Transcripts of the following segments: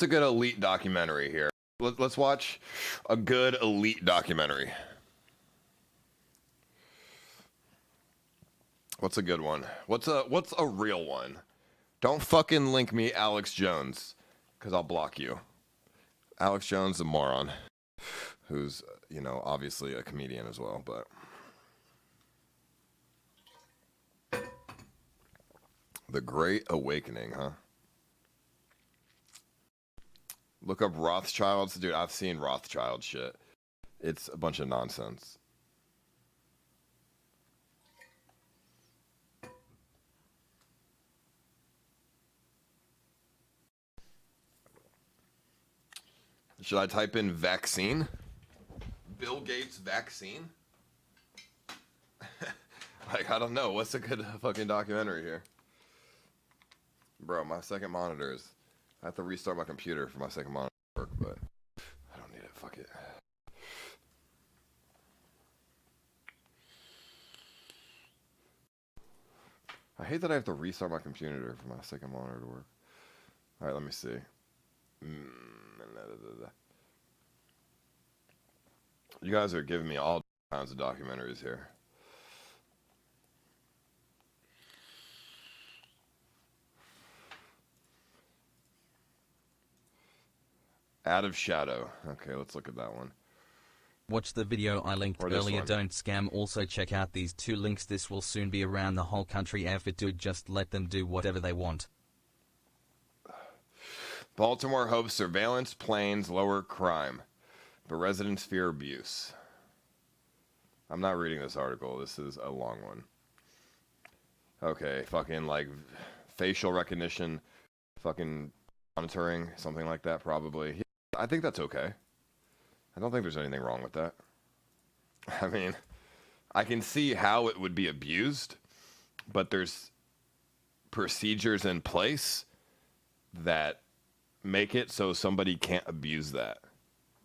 It's a good elite documentary here. Let's watch a good elite documentary. What's a good one? What's a real one? Don't fucking link me Alex Jones, because I'll block you. Alex Jones, a moron, who's, you know, obviously a comedian as well, but... The Great Awakening, huh? Look up Rothschilds. Dude, I've seen Rothschild shit. It's a bunch of nonsense. Should I type in vaccine? Bill Gates vaccine? Like, I don't know. What's a good fucking documentary here? Bro, my second monitor is... I have to restart my computer for my second monitor to work, but I don't need it. Fuck it. I hate that I have to restart my computer for my second monitor to work. Alright, let me see. You guys are giving me all kinds of documentaries here. Out of Shadow. Okay, let's look at that one. Watch the video I linked earlier. Don't scam. Also check out these two links. This will soon be around the whole country. Effort, dude, just let them do whatever they want. Baltimore hopes surveillance planes lower crime, but residents fear abuse. I'm not reading this article. This is a long one. Okay, fucking like facial recognition, fucking monitoring, something like that probably. I think that's okay. I don't think there's anything wrong with that. I mean, I can see how it would be abused, but there's procedures in place that make it so somebody can't abuse that.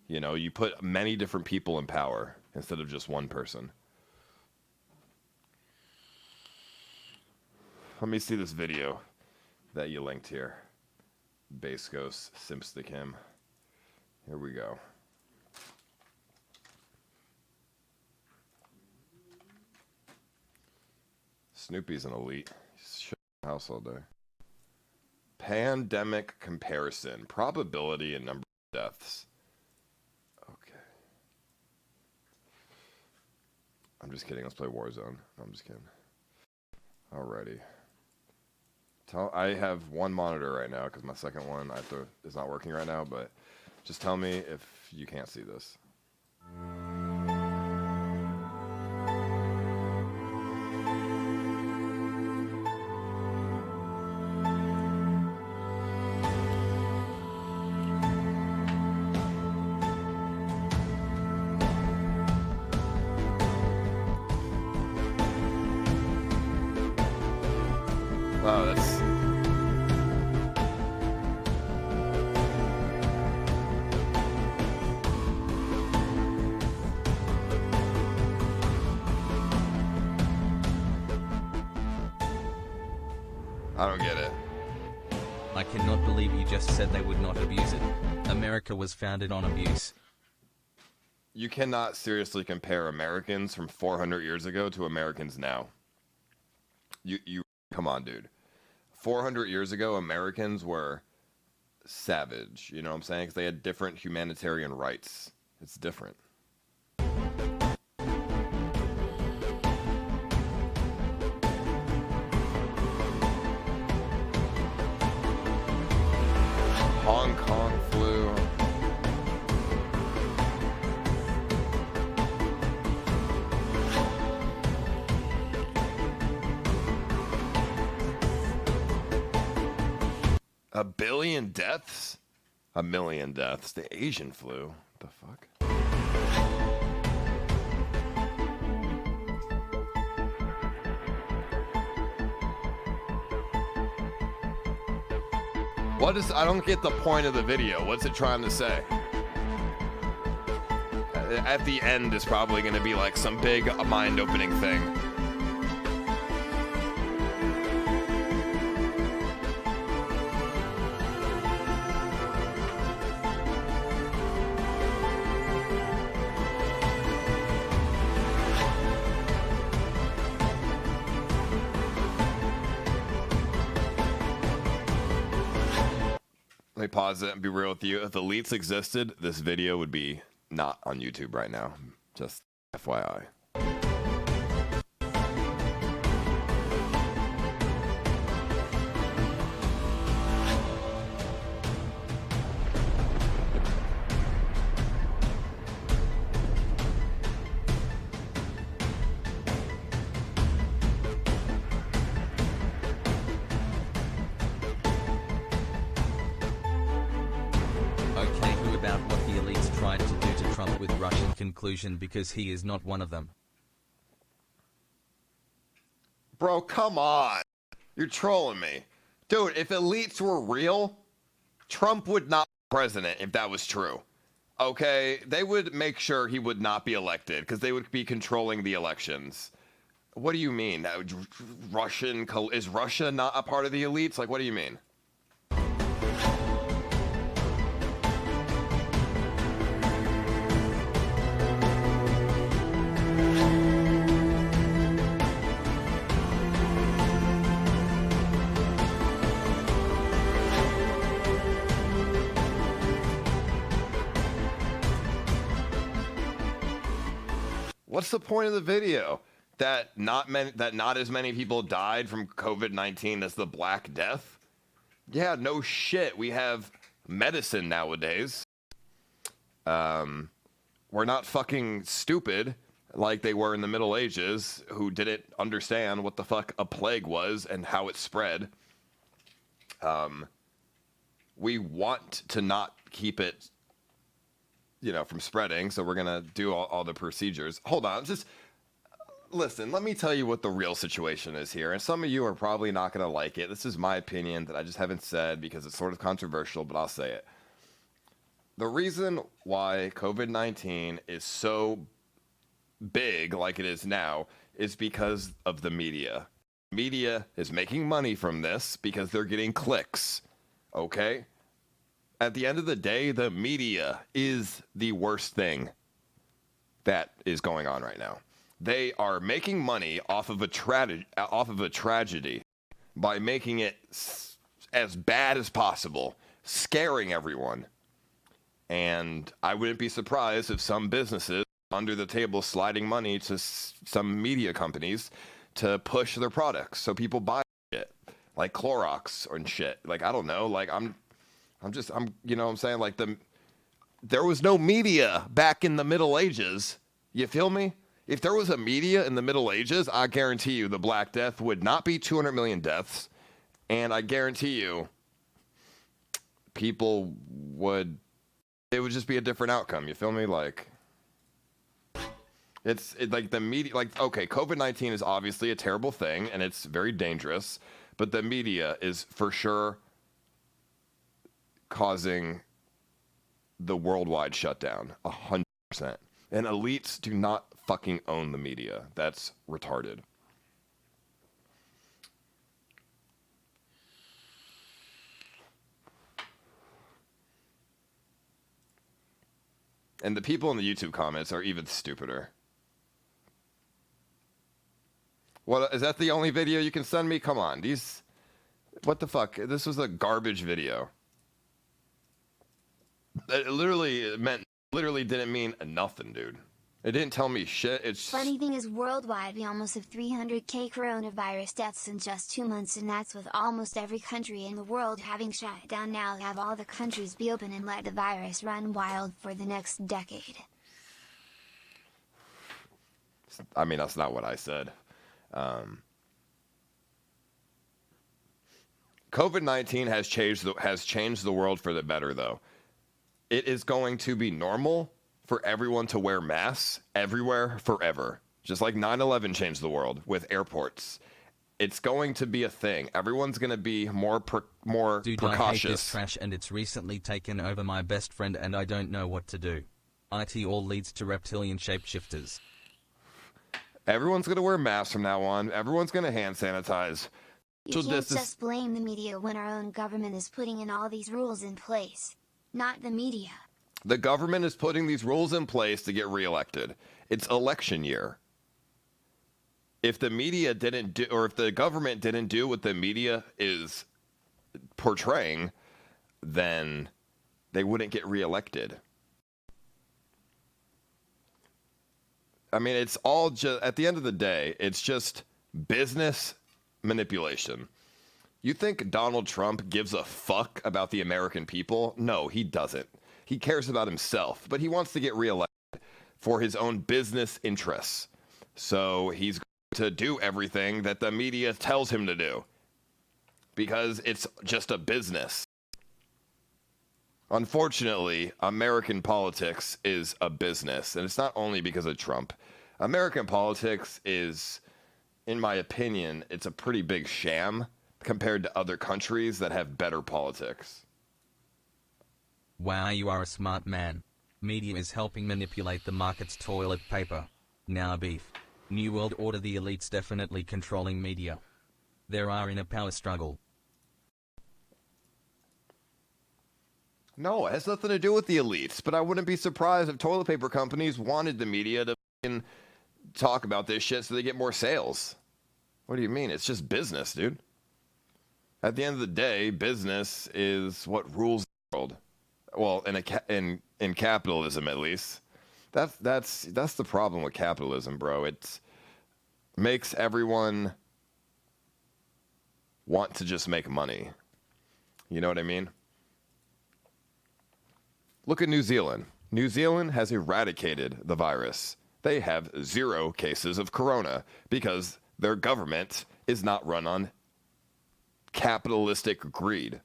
You know, you put many different people in power instead of just one person. Let me see this video that you linked here. Bascos, Simpstick him. Here we go. Snoopy's an elite. He's shit in the house all day. Pandemic comparison. Probability and number of deaths. Okay. I'm just kidding. Let's play Warzone. No, I'm just kidding. Alrighty. I have one monitor right now because my second one is not working right now, but just tell me if you can't see this. Wow, that's... I don't get it. I cannot believe you just said they would not abuse it. America was founded on abuse. You cannot seriously compare Americans from 400 years ago to Americans now. You come on, dude. 400 years ago, Americans were savage. You know what I'm saying? Because they had different humanitarian rights. It's different. Hong Kong flu. A billion deaths? A million deaths. The Asian flu. What the fuck? What is... I don't get the point of the video. What's it trying to say? At the end is probably going to be like some big mind-opening thing. me pause it and be real with you. If elites existed, this video would be not on YouTube right now. Just FYI. About what the elites tried to do to Trump with Russian conclusion, because he is not one of them. Bro, come on. You're trolling me. Dude, if elites were real, Trump would not be president if that was true. Okay? They would make sure he would not be elected because they would be controlling the elections. What do you mean? Is Russia not a part of the elites? Like, what do you mean? What's the point of the video? That not as many people died from COVID-19 as the Black Death? Yeah, no shit. We have medicine nowadays. We're not fucking stupid like they were in the Middle Ages, who didn't understand what the fuck a plague was and how it spread. We want to not keep it, from spreading, so we're gonna do all the procedures. Hold on, just listen, let me tell you what the real situation is here, and some of you are probably not gonna like it. This is my opinion that I just haven't said because it's sort of controversial, but I'll say it. The reason why COVID-19 is so big like it is now is because of the media. Media is making money from this because they're getting clicks, okay? At the end of the day, the media is the worst thing that is going on right now. They are making money off of a tragedy by making it as bad as possible, scaring everyone. And I wouldn't be surprised if some businesses under the table sliding money to some media companies to push their products so people buy it, like Clorox and shit. Like, I don't know, like I'm you know what I'm saying? Like, there was no media back in the Middle Ages. You feel me? If there was a media in the Middle Ages, I guarantee you the Black Death would not be 200 million deaths. And I guarantee you it would just be a different outcome. You feel me? Like, it's like the media, like, okay, COVID-19 is obviously a terrible thing and it's very dangerous, but the media is for sure causing the worldwide shutdown 100%. And elites do not fucking own the media. That's retarded. And the people in the YouTube comments are even stupider. What, is that the only video you can send me? Come on, what the fuck? This was a garbage video. It literally didn't mean nothing, dude. It didn't tell me shit. It's funny thing is, worldwide we almost have 300k coronavirus deaths in just 2 months, and that's with almost every country in the world having shut down. Now have all the countries be open and let the virus run wild for the next decade. I mean, that's not what I said. COVID-19 has changed the world for the better, though. It is going to be normal for everyone to wear masks everywhere forever. Just like 9/11 changed the world with airports. It's going to be a thing. Everyone's going to be more Dude, precautious. I hate this trash and it's recently taken over my best friend and I don't know what to do. IT all leads to reptilian shapeshifters. Everyone's going to wear masks from now on. Everyone's going to hand sanitize. You can't just blame the media when our own government is putting in all these rules in place. Not the media. The government is putting these rules in place to get reelected. It's election year. If the media didn't do, or if the government didn't do what the media is portraying, then they wouldn't get reelected. I mean, it's all just, at the end of the day, it's just business manipulation. You think Donald Trump gives a fuck about the American people? No, he doesn't. He cares about himself, but he wants to get reelected for his own business interests. So he's going to do everything that the media tells him to do because it's just a business. Unfortunately, American politics is a business, and it's not only because of Trump. American politics is, in my opinion, it's a pretty big sham compared to other countries that have better politics. Wow, you are a smart man. Media is helping manipulate the market's toilet paper. Now beef. New World Order, the elites definitely controlling media. There are in a power struggle. No, it has nothing to do with the elites, but I wouldn't be surprised if toilet paper companies wanted the media to talk about this shit so they get more sales. What do you mean? It's just business, dude. At the end of the day, business is what rules the world. Well, in capitalism, at least. That's the problem with capitalism, bro. It makes everyone want to just make money. You know what I mean? Look at New Zealand. New Zealand has eradicated the virus. They have 0 cases of corona because their government is not run on capitalistic greed.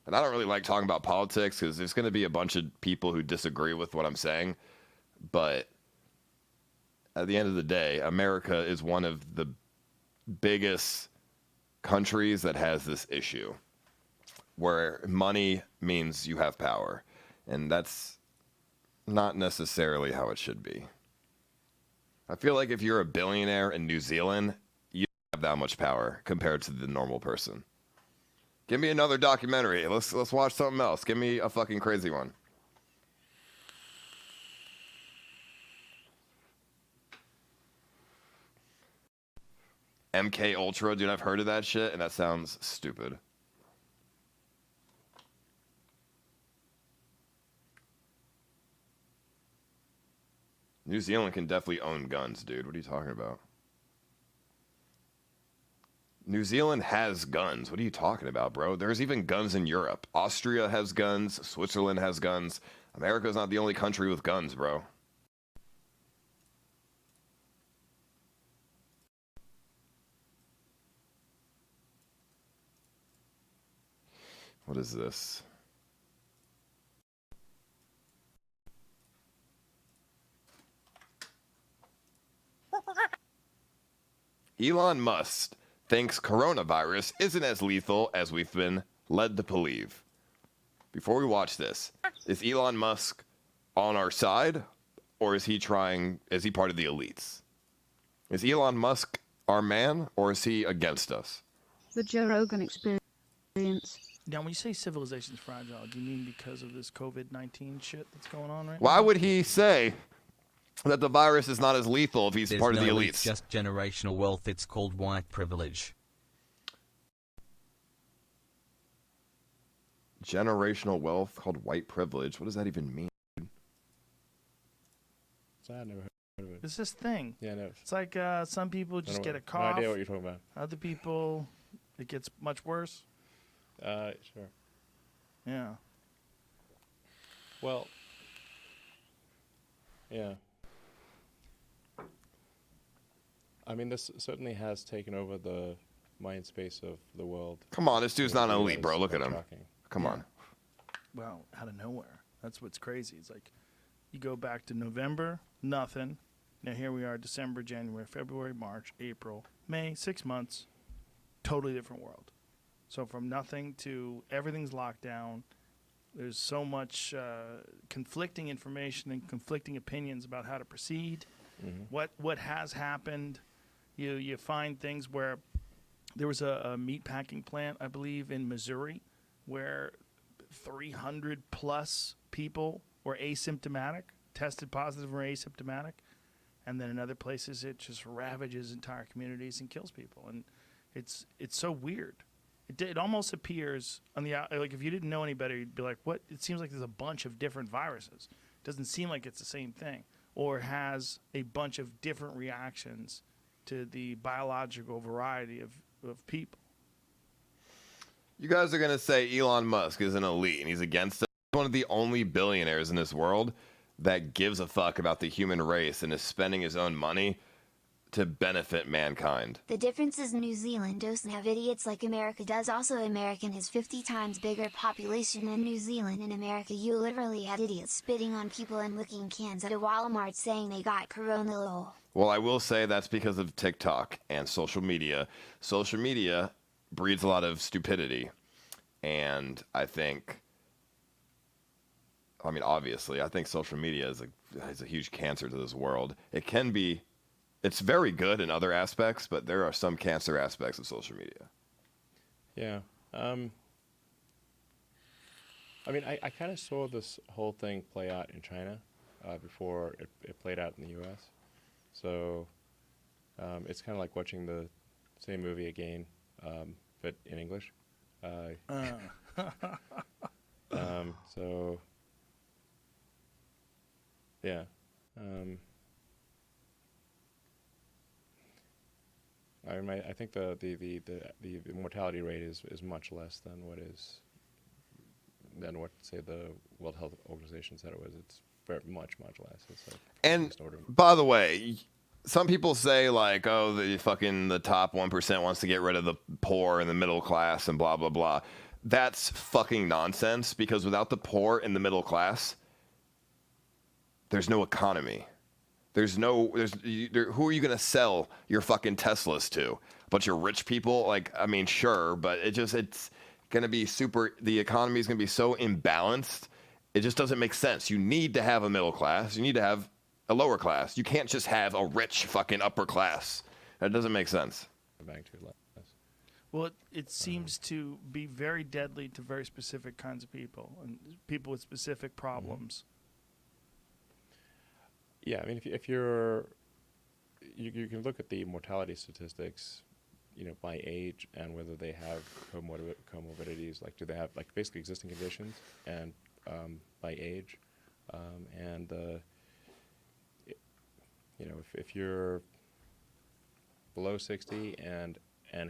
And I don't really like talking about politics because there's going to be a bunch of people who disagree with what I'm saying. But at the end of the day, America is one of the biggest countries that has this issue, where money means you have power. And that's not necessarily how it should be. I feel like if you're a billionaire in New Zealand, you don't have that much power compared to the normal person. Give me another documentary. Let's watch something else. Give me a fucking crazy one. MK Ultra, dude, I've heard of that shit, and that sounds stupid. New Zealand can definitely own guns, dude. What are you talking about? New Zealand has guns. What are you talking about, bro? There's even guns in Europe. Austria has guns. Switzerland has guns. America's not the only country with guns, bro. What is this? Elon Musk thinks coronavirus isn't as lethal as we've been led to believe. Before we watch this, is Elon Musk on our side, or is he part of the elites? Is Elon Musk our man, or is he against us? The Joe Rogan experience. Now, when you say civilization's fragile, do you mean because of this COVID-19 shit that's going on right now? Why would he say that the virus is not as lethal if he's There's part of the no elites? It's just generational wealth. It's called white privilege. Generational wealth called white privilege. What does that even mean? I never heard of it. It's this thing. Yeah, no. It's like some people just get a No cough. idea what you're talking about. Other people, it gets much worse. Sure. Yeah. Well, yeah. I mean, this certainly has taken over the mind space of the world. Come on, this dude's not an elite, It's bro. Look at quite him. shocking. Come Yeah. on. Well, out of nowhere. That's what's crazy. It's like you go back to November, nothing. Now here we are, December, January, February, March, April, May, 6 months. Totally different world. So from nothing to everything's locked down. There's so much conflicting information and conflicting opinions about how to proceed. Mm-hmm. What has happened. You find things where there was a meat packing plant, I believe, in Missouri, where 300 plus people were asymptomatic, tested positive or asymptomatic, and then in other places it just ravages entire communities and kills people. And it's so weird. it almost appears on the like if you didn't know any better, you'd be like, what? It seems like there's a bunch of different viruses. It doesn't seem like it's the same thing, or has a bunch of different reactions to the biological variety of people. You guys are going to say Elon Musk is an elite and he's against it. He's one of the only billionaires in this world that gives a fuck about the human race and is spending his own money to benefit mankind. The difference is New Zealand doesn't have idiots like America does. Also, American has 50 times bigger population than New Zealand. In America, you literally had idiots spitting on people and licking cans at a Walmart saying they got corona lol. Well, I will say that's because of TikTok and social media. Social media breeds a lot of stupidity. And I mean, obviously, I think social media is a huge cancer to this world. It's very good in other aspects, but there are some cancer aspects of social media. Yeah. I mean, I kind of saw this whole thing play out in China before it played out in the U.S. So it's kind of like watching the same movie again, but in English. So yeah. I think the mortality rate is much less than what say the World Health Organization said it was. It's very much less. It's like And by the way, some people say like, oh, the top 1% wants to get rid of the poor and the middle class and blah blah blah. That's fucking nonsense, because without the poor and the middle class, there's no economy. Who are you going to sell your fucking Teslas to? A bunch of rich people? Like, I mean, sure, but it's going to be the economy is going to be so imbalanced, it just doesn't make sense. You need to have a middle class. You need to have a lower class. You can't just have a rich fucking upper class. That doesn't make sense. Well, it seems to be very deadly to very specific kinds of people and people with specific problems. Yeah, I mean, if you can look at the mortality statistics, by age and whether they have comorbidities, like do they have like basically existing conditions, and by age, and if you're below 60 and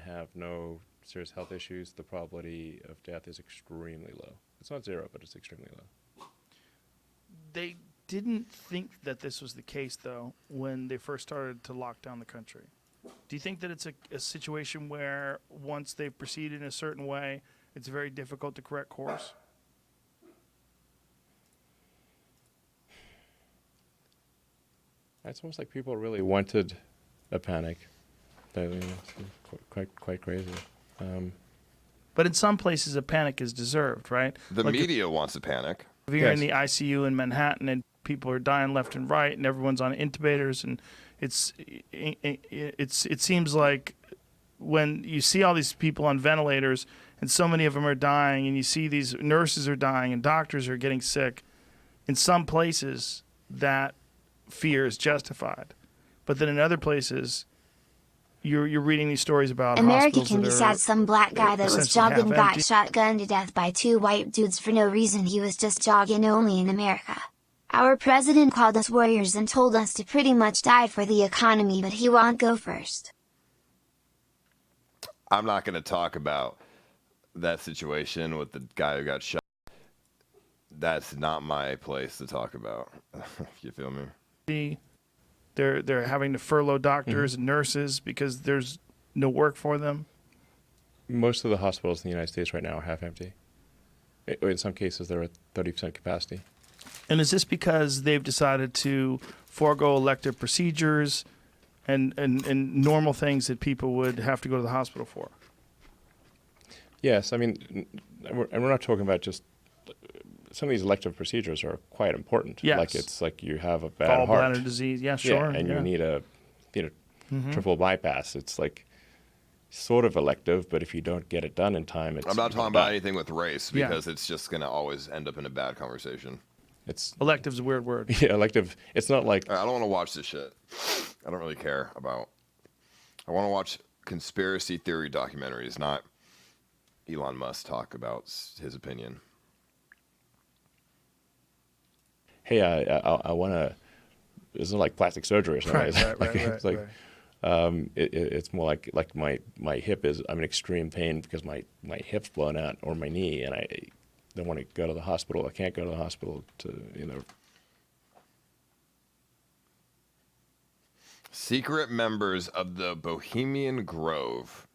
have no serious health issues, the probability of death is extremely low. It's not zero, but it's extremely low. They didn't think that this was the case, though, when they first started to lock down the country. Do you think that it's a situation where once they've proceeded in a certain way, it's very difficult to correct course? It's almost like people really wanted a panic. It's quite crazy. But in some places, a panic is deserved, right? The media wants a panic. If you're in the ICU in Manhattan and people are dying left and right, and everyone's on intubators, and it seems like when you see all these people on ventilators and so many of them are dying, and you see these nurses are dying and doctors are getting sick, in some places that fear is justified, but then in other places you're reading these stories about America hospitals can that be are sad. Some black guy that was essentially jogging got half-empty. shotgunned to death by two white dudes for no reason. He was just jogging, only in America. Our president called us warriors and told us to pretty much die for the economy, but he won't go first. I'm not going to talk about that situation with the guy who got shot. That's not my place to talk about. You feel me? They're having to furlough doctors and nurses because there's no work for them. Most of the hospitals in the United States right now are half empty. In some cases, they're at 30% capacity. And is this because they've decided to forego elective procedures and normal things that people would have to go to the hospital for? Yes, I mean, and we're not talking about just some of these elective procedures are quite important. Yes. Like it's like you have a bad heart. Gallbladder disease, yeah, sure. Yeah, and you need a triple bypass. It's like sort of elective, but if you don't get it done in time, it's... I'm not talking about anything with race, because it's just going to always end up in a bad conversation. Elective's a weird word. Yeah, elective. It's not like... I don't want to watch this shit. I don't really care about... I want to watch conspiracy theory documentaries, not Elon Musk talk about his opinion. Hey, I want to. It's not like plastic surgery or something. It's like it's more like my hip is. I'm in extreme pain because my hip's blown out, or my knee, and I don't want to go to the hospital. I can't go to the hospital to Secret members of the Bohemian Grove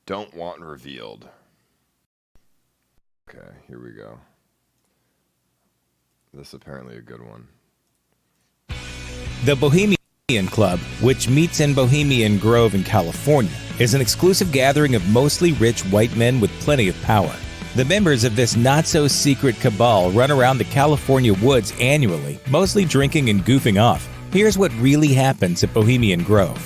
don't want revealed. Okay, here we go. This is apparently a good one. The Bohemian Club, which meets in Bohemian Grove in California, is an exclusive gathering of mostly rich white men with plenty of power. The members of this not-so-secret cabal run around the California woods annually, mostly drinking and goofing off. Here's what really happens at Bohemian Grove.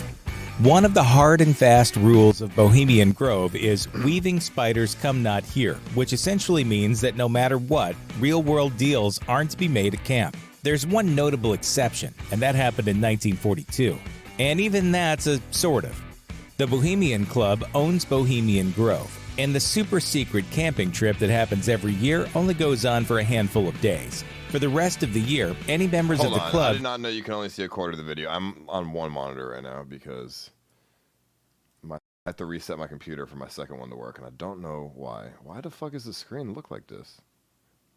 One of the hard and fast rules of Bohemian Grove is weaving spiders come not here, which essentially means that no matter what, real-world deals aren't to be made at camp. There's one notable exception, and that happened in 1942. And even that's a sort of. The Bohemian Club owns Bohemian Grove, and the super-secret camping trip that happens every year only goes on for a handful of days. For the rest of the year, any members of the club... I did not know you can only see a quarter of the video. I'm on one monitor right now because I have to reset my computer for my second one to work, and I don't know why. Why the fuck does the screen look like this?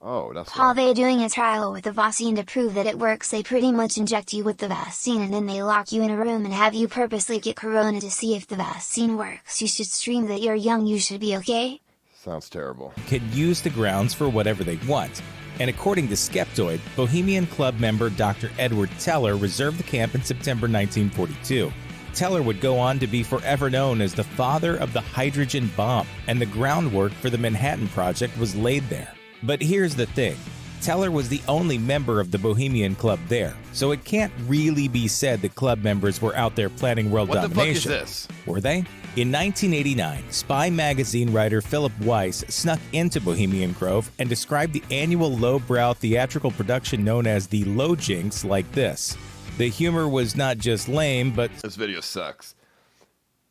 Oh, that's While they're doing a trial with the vaccine to prove that it works, they pretty much inject you with the vaccine and then they lock you in a room and have you purposely get corona to see if the vaccine works. You should stream that you're young, you should be okay. Sounds terrible. Can use the grounds for whatever they want. And according to Skeptoid, Bohemian Club member Dr. Edward Teller reserved the camp in September 1942. Teller would go on to be forever known as the father of the hydrogen bomb, and the groundwork for the Manhattan Project was laid there. But here's the thing. Teller was the only member of the Bohemian Club there, so it can't really be said that club members were out there planning world domination. What the fuck is this? Were they? In 1989, Spy magazine writer Philip Weiss snuck into Bohemian Grove and described the annual lowbrow theatrical production known as the Low Jinks like this. The humor was not just lame, but... This video sucks.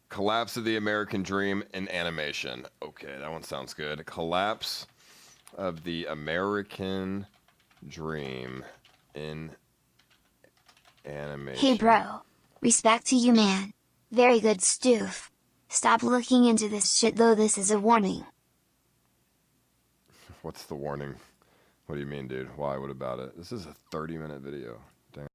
Collapse of the American Dream in animation. Okay, that one sounds good. Collapse of the American Dream in animation. Hey bro, respect to you man. Very good stoof. Stop looking into this shit though, this is a warning. What's the warning? What do you mean, dude? Why? What about it? This is a 30-minute video. Damn.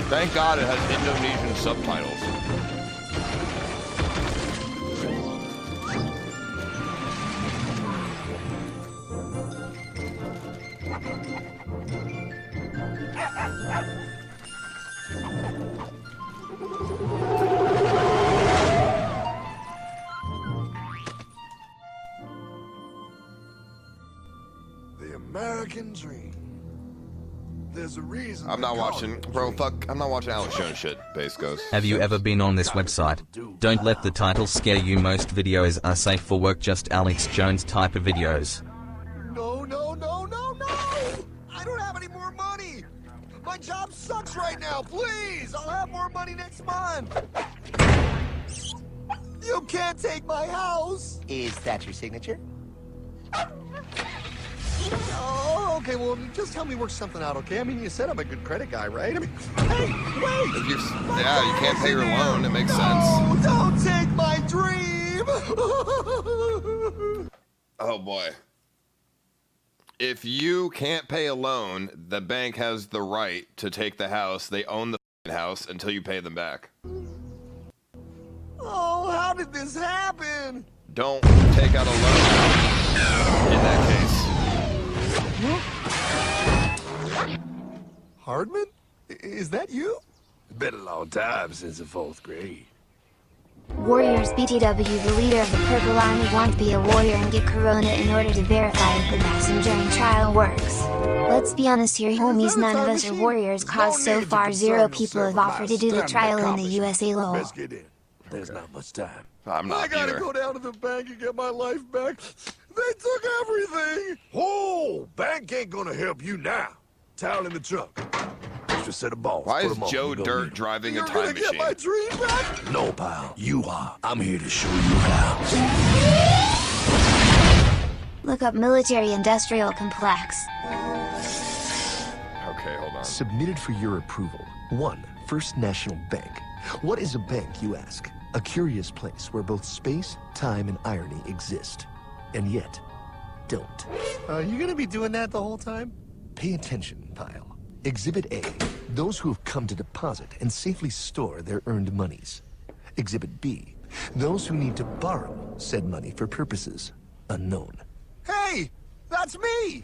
Thank God it has Indonesian subtitles. The American Dream. There's a reason. I'm not watching, bro. Fuck, I'm not watching Alex Jones shit. Base goes. Have you ever been on this website? Don't let the title scare you. Most videos are safe for work, just Alex Jones type of videos. No, no, no, no, no! I don't have any more money! My job sucks right now, please! I'll have more money next month! You can't take my house! Is that your signature? Oh, okay, well, just help me work something out, okay? I mean, you said I'm a good credit guy, right? I mean, hey, wait! If you can't pay your loan. It makes sense. No, don't take my dream! Oh boy. If you can't pay a loan, the bank has the right to take the house. They own the house until you pay them back. Oh, how did this happen? Don't take out a loan in that case. Hardman? Is that you? Been a long time since the 4th grade. Warriors BTW, the leader of the Purple Army, won't be a warrior and get corona in order to verify if the vaccine during trial works. Let's be honest here homies, none of us are warriors cause so far 0 people have offered to do the trial in the USA lol. Let's get in. There's not much time. I'm not I gotta either. go down to the bank and get my life back. They took everything. Whoa, bank ain't gonna help you now. Towel in the trunk. Extra set of balls. Why Put is 'em on. Joe You gonna Dirt need 'em. driving a You're time gonna get machine? my dream back? No, pal. You are. I'm here to show you how. Look up military-industrial complex. Okay, hold on. Submitted for your approval. 1. First National Bank. What is a bank, you ask? A curious place where both space, time, and irony exist. And yet, don't. Are you gonna be doing that the whole time? Pay attention, pile. Exhibit A. Those who have come to deposit and safely store their earned monies. Exhibit B. Those who need to borrow said money for purposes unknown. Hey, that's me.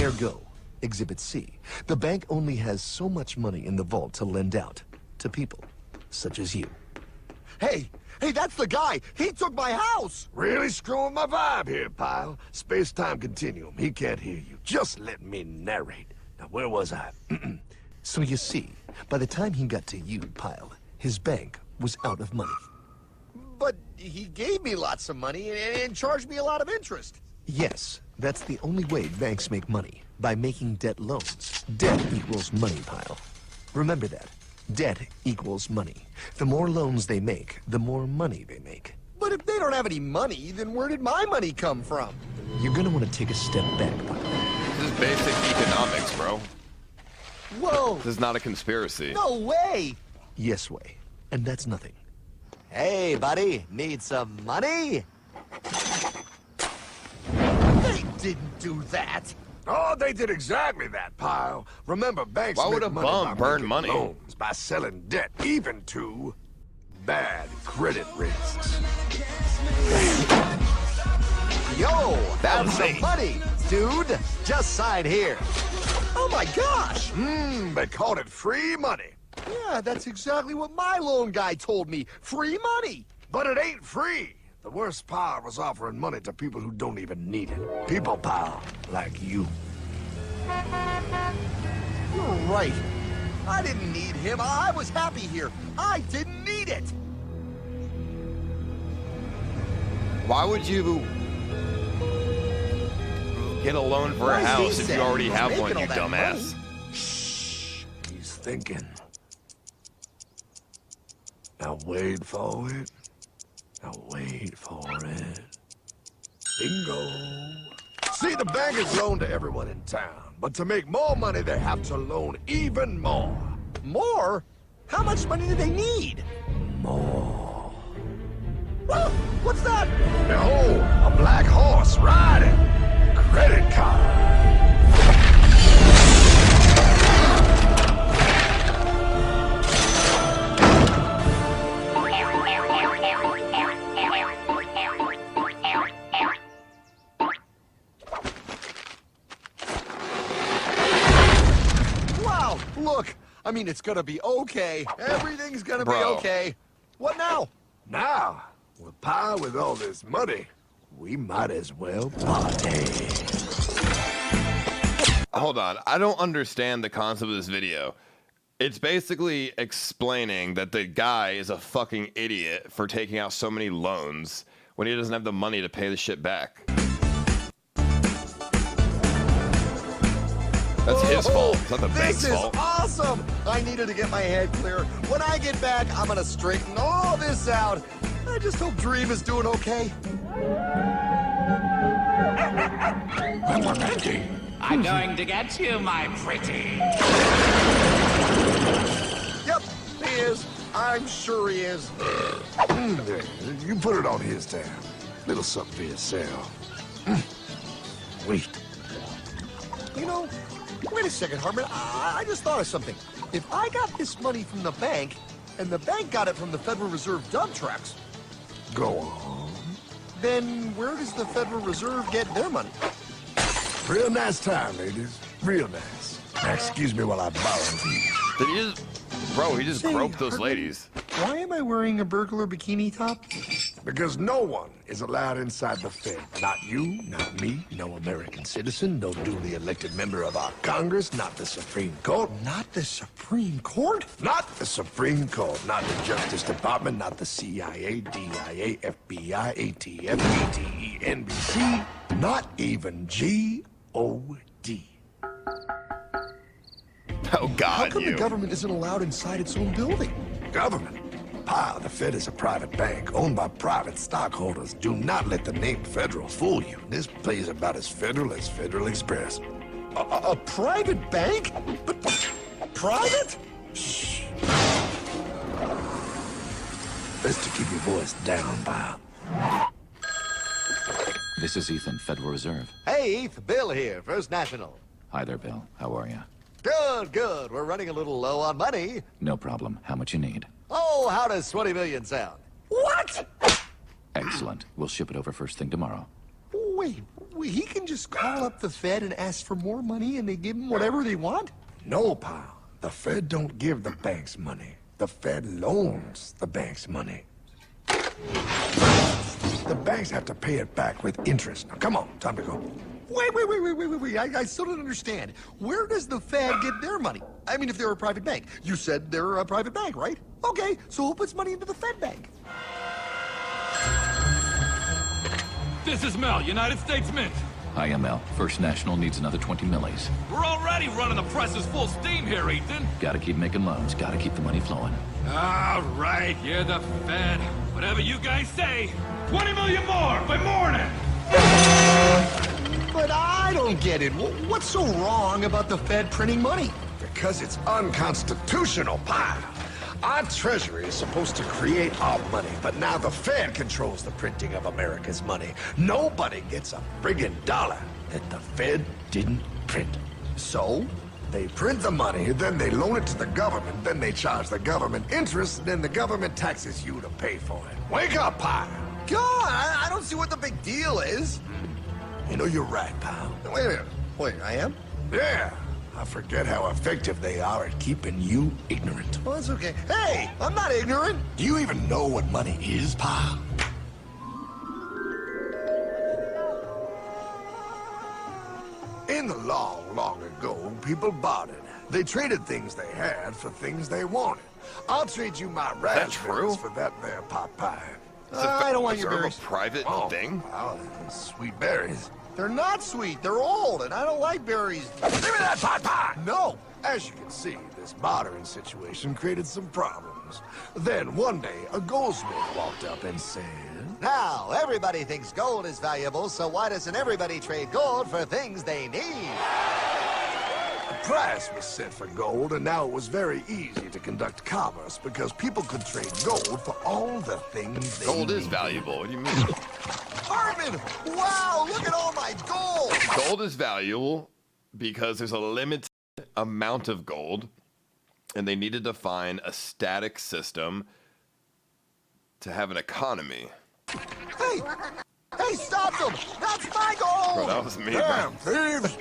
Ergo, Exhibit C. The bank only has so much money in the vault to lend out to people such as you. Hey, that's the guy. He took my house. Really screwing my vibe here, pal. Space-time continuum. He can't hear you. Just let me narrate. Now, where was I? So you see, by the time he got to you, Pile, his bank was out of money. But he gave me lots of money and charged me a lot of interest. Yes, that's the only way banks make money, by making debt loans. Debt equals money, Pile. Remember that. Debt equals money. The more loans they make, the more money they make. But if they don't have any money, then where did my money come from? You're gonna want to take a step back, Pile. This is basic economics, bro. Whoa! This is not a conspiracy. No way! Yes way. And that's nothing. Hey, buddy, need some money? They didn't do that. Oh, they did exactly that, pal. Remember, banks Why make would a money bum by burn making money? loans, by selling debt, even to bad credit risks. Yo, have some money, dude. Just sign here. Oh my gosh! They called it free money. Yeah, that's exactly what my loan guy told me. Free money. But it ain't free. The worst part was offering money to people who don't even need it. People, pal, like you. You're right. I didn't need him. I was happy here. I didn't need it. Why would you get a loan for Why a is house he if saying you already he was have making one, all you that dumbass? money? Shh. He's thinking. Now wait for it. Now wait for it. Bingo. See, the bank is loaned to everyone in town, but to make more money, they have to loan even more. More? How much money do they need? More. Whoa, what's that? Behold, a black horse riding. Credit card. Wow, look. I mean, it's gonna be okay. Everything's gonna be Bro. okay. What now? Now, with power with all this money, we might as well party. Hold on. I don't understand the concept of this video. It's basically explaining that the guy is a fucking idiot for taking out so many loans when he doesn't have the money to pay the shit back. That's his fault. It's not the bank's This is fault. awesome! I needed to get my head clear. When I get back, I'm gonna straighten all this out. I just hope Dream is doing okay. I'm going to get you, my pretty. Yep, he is. I'm sure he is. There, you put it on his tab. Little something for yourself. Wait. You know, wait a second, Harmon. I just thought of something. If I got this money from the bank, and the bank got it from the Federal Reserve dump trucks, go on. Then where does the Federal Reserve get their money? Real nice time, ladies. Real nice. Now, excuse me while I borrow these. Did he just... Bro, he just Say, groped those Hartman, ladies. Why am I wearing a burglar bikini top? Because no one is allowed inside the Fed. Not you, not me, no American citizen, no duly elected member of our Congress, not the Supreme Court. Not the Supreme Court? Not the Supreme Court, not the Justice Department, not the CIA, DIA, FBI, ATF, ATE, NBC, not even G.O.D. Oh, God, How come you. the government isn't allowed inside its own building? Government? Pile, the Fed is a private bank owned by private stockholders. Do not let the name Federal fool you. This place is about as federal as Federal Express. A private bank? But private? Shh. Best to keep your voice down, pal. This is Ethan, Federal Reserve. Hey, Eth, Bill here, First National. Hi there, Bill. How are you? Good, good. We're running a little low on money. No problem. How much you need? Oh, how does 20 million sound? What? Excellent. We'll ship it over first thing tomorrow. Wait, he can just call up the Fed and ask for more money and they give him whatever they want? No, pal. The Fed don't give the banks money. The Fed loans the banks money. The banks have to pay it back with interest. Now, come on, time to go. Wait. I still don't understand. Where does the Fed get their money? I mean, if they're a private bank. You said they're a private bank, right? Okay, so who puts money into the Fed bank? This is Mel, United States Mint. Hi, ML. First National needs another 20 millis. We're already running the presses full steam here, Ethan. Gotta keep making loans. Gotta keep the money flowing. All right, you're the Fed. Whatever you guys say. 20 million more by morning. But I don't get it. What's so wrong about the Fed printing money? Because it's unconstitutional, pal. Our treasury is supposed to create our money, but now the Fed controls the printing of America's money. Nobody gets a friggin' dollar that the Fed didn't print. So, they print the money, then they loan it to the government, then they charge the government interest, then the government taxes you to pay for it. Wake up, pal! God, I don't see what the big deal is. You know, you're right, pal. Wait a minute. Wait, I am? Yeah. I forget how effective they are at keeping you ignorant. Well, that's okay. Hey, I'm not ignorant. Do you even know what money is, pal? In the long, long ago, people bartered. They traded things they had for things they wanted. I'll trade you my raspberries for that there pot pie. I don't want your berries. A private thing? Wow, sweet berries. They're not sweet. They're old, and I don't like berries. Give me that pot pie! No. As you can see, this bartering situation created some problems. Then one day, a goldsmith walked up and said, Now, everybody thinks gold is valuable, so why doesn't everybody trade gold for things they need? A price was set for gold, and now it was very easy to conduct commerce because people could trade gold for all the things they Gold is need. valuable. What do you mean? Hartman! Wow, look at all my gold! Gold is valuable because there's a limited amount of gold, and they needed to find a static system to have an economy. Hey! Hey, stop them! That's my gold! Bro, that was me, Damn, bro. thieves!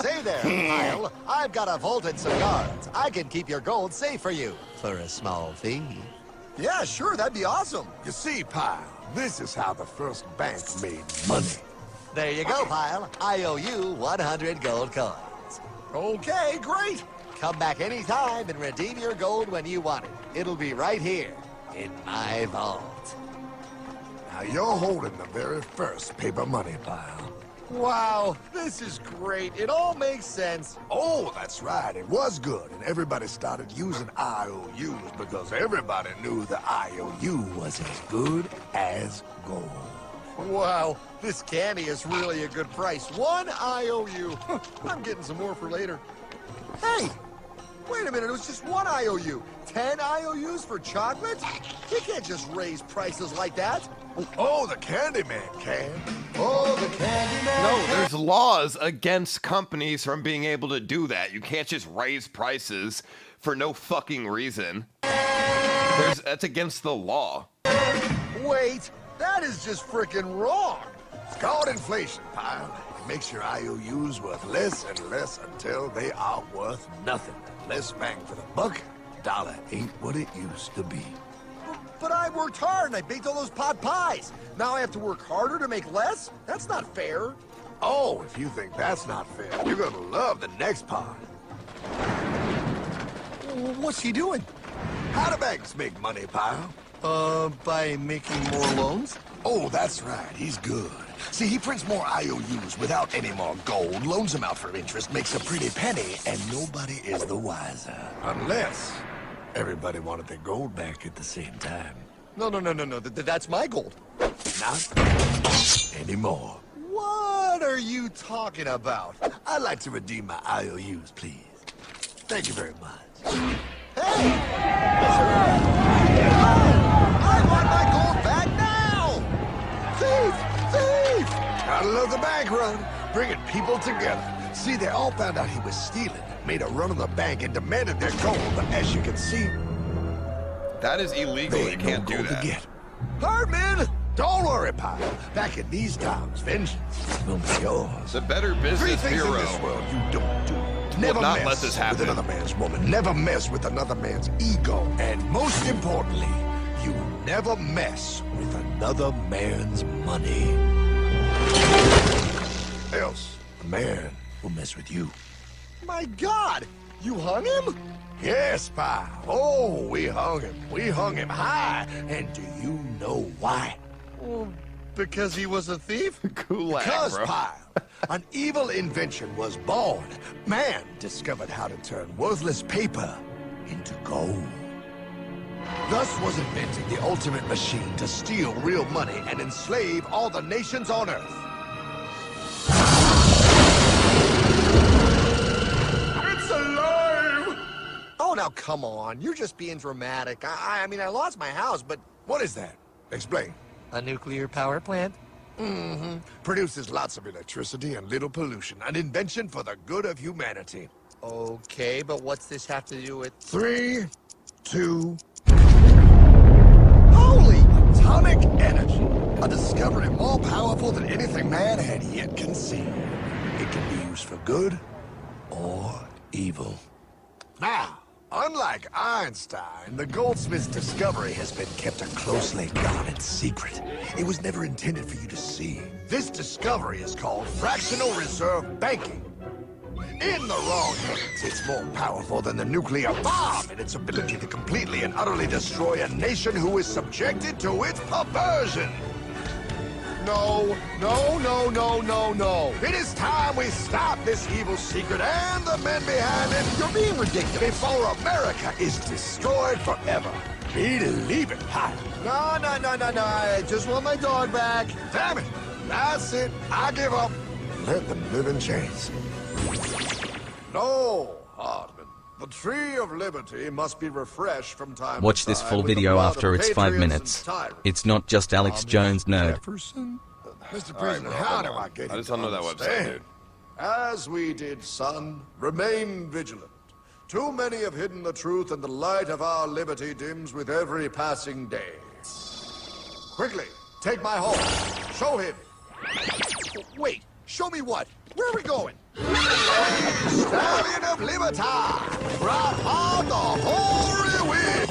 Say there, Kyle. I've got a vault and some guards. I can keep your gold safe for you for a small fee. Yeah, sure, that'd be awesome. You see, pal, this is how the first bank made money. There you go, Pile. I owe you 100 gold coins. Okay, great. Come back anytime and redeem your gold when you want it. It'll be right here in my vault. Now you're holding the very first paper money, pal. Wow, this is great. It all makes sense. Oh, that's right. It was good, and everybody started using IOUs because everybody knew the IOU was as good as gold. Wow, this candy is really a good price. 1 IOU. I'm getting some more for later. Hey, wait a minute. It was just 1 IOU. 10 IOUs for chocolate? You can't just raise prices like that. Oh, the Candyman can. Oh, the Candyman. No, there's laws against companies from being able to do that. You can't just raise prices for no fucking reason. That's against the law. Wait, that is just frickin' wrong. It's called inflation, pal. It makes your IOUs worth less and less until they are worth nothing. Less bang for the buck. Dollar ain't what it used to be. But I worked hard and I baked all those pot pies. Now I have to work harder to make less? That's not fair. Oh, if you think that's not fair, you're gonna love the next part. What's he doing? How do banks make money, pal? By making more loans? Oh, that's right. He's good. See, he prints more IOUs without any more gold, loans them out for interest, makes a pretty penny, and nobody is the wiser. Unless everybody wanted their gold back at the same time. No. That's my gold. Not anymore. What are you talking about? I'd like to redeem my IOUs, please. Thank you very much. Hey! I want my gold back now! Thief! Gotta love the bank run, bringing people together. See, they all found out he was stealing, made a run on the bank, and demanded their gold. But as you can see, that is illegal. You can't do that. Hardman! Don't worry, pal. Back in these times, vengeance will be yours. The Better Business Bureau. In this world you don't do. Never not mess let this happen. with another man's woman. Never mess with another man's ego. And most importantly, you never mess with another man's money. Else, a man will mess with you. My God! You hung him? Yes, pal. Oh, we hung him. We hung him high. And do you know why? Well, because he was a thief? Kulak, Because, bro. pal, an evil invention was born. Man discovered how to turn worthless paper into gold. Thus was invented the ultimate machine to steal real money and enslave all the nations on Earth. It's alive! Oh, now come on. You're just being dramatic. I mean, I lost my house, but... What is that? Explain. A nuclear power plant? Mm-hmm. Produces lots of electricity and little pollution. An invention for the good of humanity. Okay, but what's this have to do with... 3, 2... Holy! Atomic energy. A discovery more powerful than anything man had yet conceived. It can be used for good or evil. Now, unlike Einstein, the goldsmith's discovery has been kept a closely guarded secret. It was never intended for you to see. This discovery is called fractional reserve banking. In the wrong hands, it's more powerful than the nuclear bomb in its ability to completely and utterly destroy a nation who is subjected to its perversion. No. It is time we stop this evil secret and the men behind it. You're being ridiculous. Before America is destroyed forever. Believe it. No. I just want my dog back. Damn it. That's it. I give up. Let them live in chains. No, Hardman. The tree of liberty must be refreshed from time Watch to this time full with the video blood after of it's 5 patriots minutes. and tyrants. It's not just Alex Jones nerd. Jefferson? Mr. All right, Prisoner, bro, how hold do on. I get I you just to don't know that website, understand? dude. As we did, son, remain vigilant. Too many have hidden the truth, and the light of our liberty dims with every passing day. Quickly, take my horse. Show him. Wait, show me what? Where are we going? Stallion of Liberty! Brought on the hoary wind!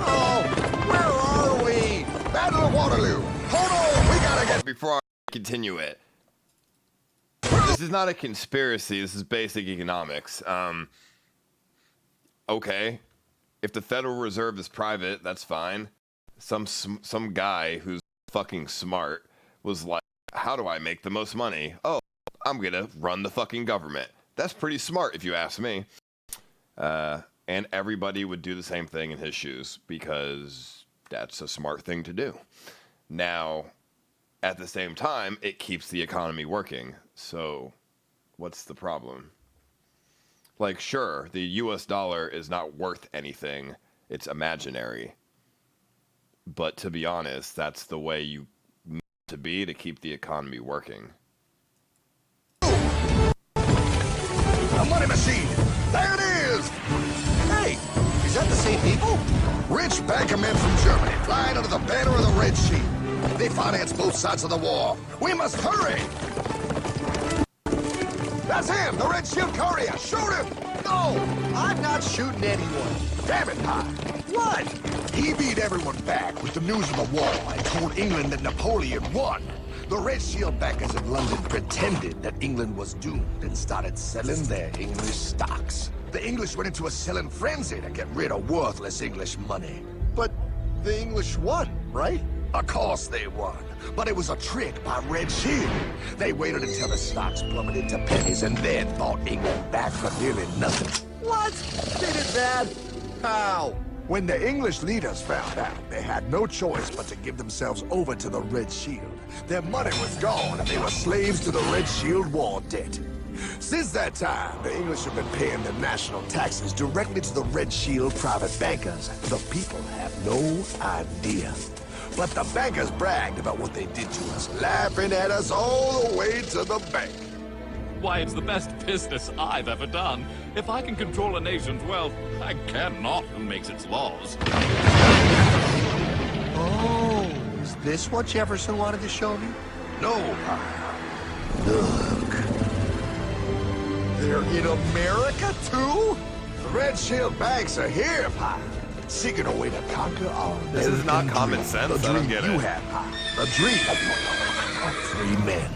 Oh, where are we? Battle of Waterloo! Hold on, we gotta get... Before I continue it, this is not a conspiracy. This is basic economics. Okay, if the Federal Reserve is private, that's fine. Some guy who's fucking smart was like, how do I make the most money? Oh, I'm gonna run the fucking government. That's pretty smart if you ask me. And everybody would do the same thing in his shoes because that's a smart thing to do. Now, at the same time, it keeps the economy working. So, what's the problem? Like, sure, the US dollar is not worth anything. It's imaginary. But to be honest, that's the way you need to be to keep the economy working. A money machine! There it is! Hey, is that the same people? Rich banker men from Germany flying under the banner of the Red Sheet. They finance both sides of the war. We must hurry! That's him, the Red Shield courier! Shoot him! No, I'm not shooting anyone. Damn it, Pie. What? He beat everyone back with the news of the war and told England that Napoleon won. The Red Shield bankers in London pretended that England was doomed and started selling their English stocks. The English went into a selling frenzy to get rid of worthless English money. But the English won, right? Of course they won. But it was a trick by Red Shield. They waited until the stocks plummeted to pennies and then bought England back for nearly nothing. What? They did that? How? When the English leaders found out, they had no choice but to give themselves over to the Red Shield. Their money was gone, and they were slaves to the Red Shield war debt. Since that time, the English have been paying their national taxes directly to the Red Shield private bankers. The people have no idea. But the bankers bragged about what they did to us, laughing at us all the way to the bank. Why, it's the best business I've ever done. If I can control a nation's wealth, I care not who makes its laws. Oh, is this what Jefferson wanted to show me? No, look. They're in America, too? The Red Shield banks are here, Pop. Seeking a way to conquer our This is not American common dream. sense. The I don't dream get you it. have, Pop. A dream of free men.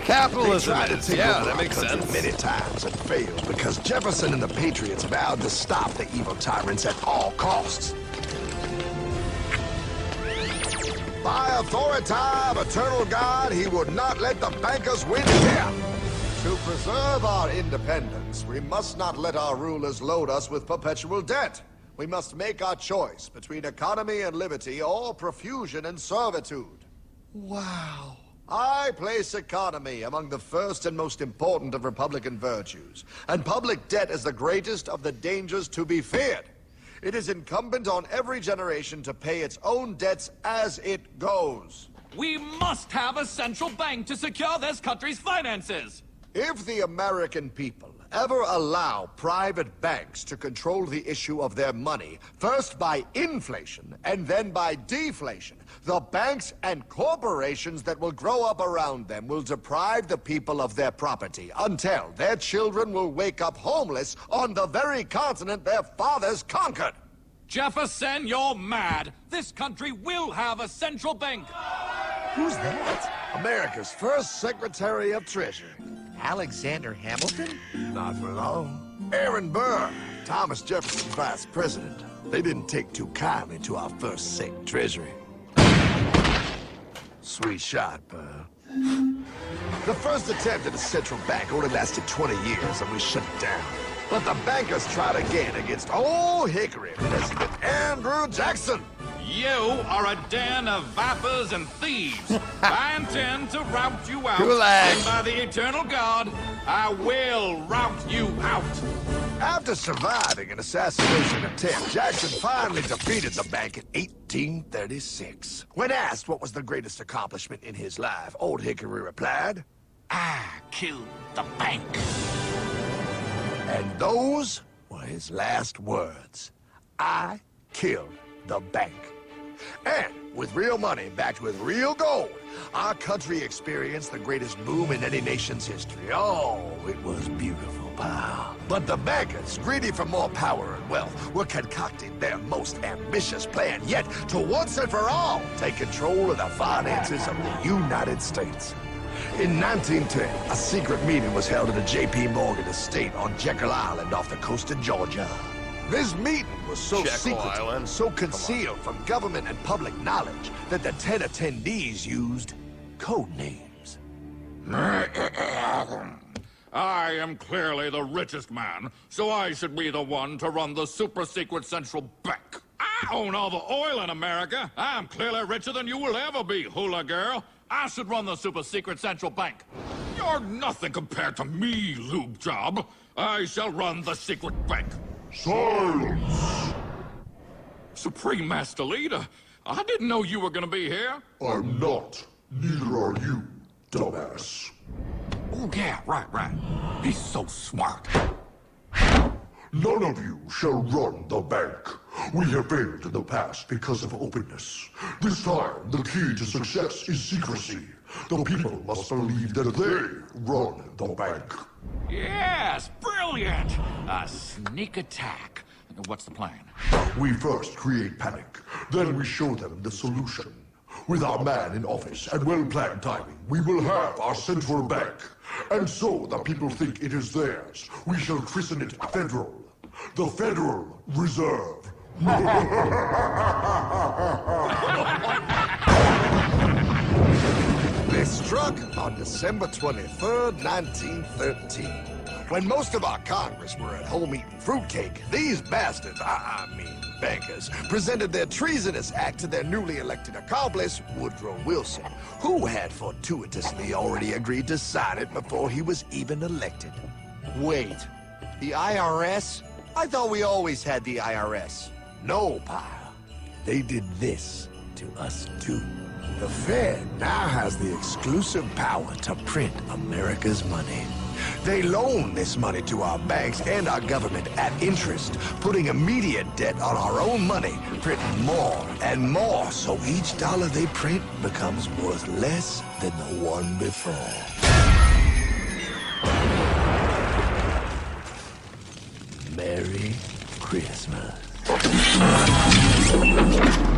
Capitalism They tried to is. take Yeah, over that our makes country sense. many times and failed because Jefferson and the Patriots vowed to stop the evil tyrants at all costs. By authority of eternal God, he would not let the bankers win here. To preserve our independence, we must not let our rulers load us with perpetual debt. We must make our choice between economy and liberty or profusion and servitude. Wow. I place economy among the first and most important of Republican virtues, and public debt is the greatest of the dangers to be feared. It is incumbent on every generation to pay its own debts as it goes. We must have a central bank to secure this country's finances. If the American people ever allow private banks to control the issue of their money, first by inflation and then by deflation, the banks and corporations that will grow up around them will deprive the people of their property until their children will wake up homeless on the very continent their fathers conquered. Jefferson, you're mad. This country will have a central bank. Who's that? America's first Secretary of Treasury. Alexander Hamilton? Not for long. Aaron Burr, Thomas Jefferson's vice president. They didn't take too kindly to our first Sec Treasury. Sweet shot, Burr. The first attempt at a central bank only lasted 20 years and we shut it down. But the bankers tried again against Old Hickory President Andrew Jackson. You are a den of vipers and thieves. I intend to rout you out. Gulag. And by the eternal God, I will rout you out. After surviving an assassination attempt, Jackson finally defeated the bank in 1836. When asked what was the greatest accomplishment in his life, Old Hickory replied, I killed the bank. and those were his last words. I killed the bank. And with real money backed with real gold, our country experienced the greatest boom in any nation's history. Oh, it was beautiful, pal. But the bankers, greedy for more power and wealth, were concocting their most ambitious plan yet to once and for all take control of the finances of the United States. In 1910, a secret meeting was held at the J.P. Morgan estate on Jekyll Island off the coast of Georgia. This meeting was so Jekyll secret Island? and so concealed from government and public knowledge that the 10 attendees used code names. I am clearly the richest man, so I should be the one to run the super-secret central bank. I own all the oil in America. I'm clearly richer than you will ever be, hula girl. I should run the super-secret central bank. You're nothing compared to me, lube job. I shall run the secret bank. Silence! Supreme Master Leader, I didn't know you were gonna be here. I'm not. Neither are you, dumbass. Oh, yeah, right. He's so smart. None of you shall run the bank. We have failed in the past because of openness. This time, the key to success is secrecy. The people must believe that they run the bank. Yes, brilliant! A sneak attack. What's the plan? We first create panic, then we show them the solution. With our man in office and well-planned timing, we will have our central bank. And so the people think it is theirs. We shall christen it Federal. The Federal Reserve. They struck on December 23rd, 1913. When most of our Congress were at home eating fruitcake, these bastards, I mean bankers, presented their treasonous act to their newly elected accomplice, Woodrow Wilson, who had fortuitously already agreed to sign it before he was even elected. Wait, the IRS? I thought we always had the IRS. No, pal. They did this to us too. The Fed now has the exclusive power to print America's money. They loan this money to our banks and our government at interest, putting immediate debt on our own money, printing more and more, so each dollar they print becomes worth less than the one before. Merry Christmas.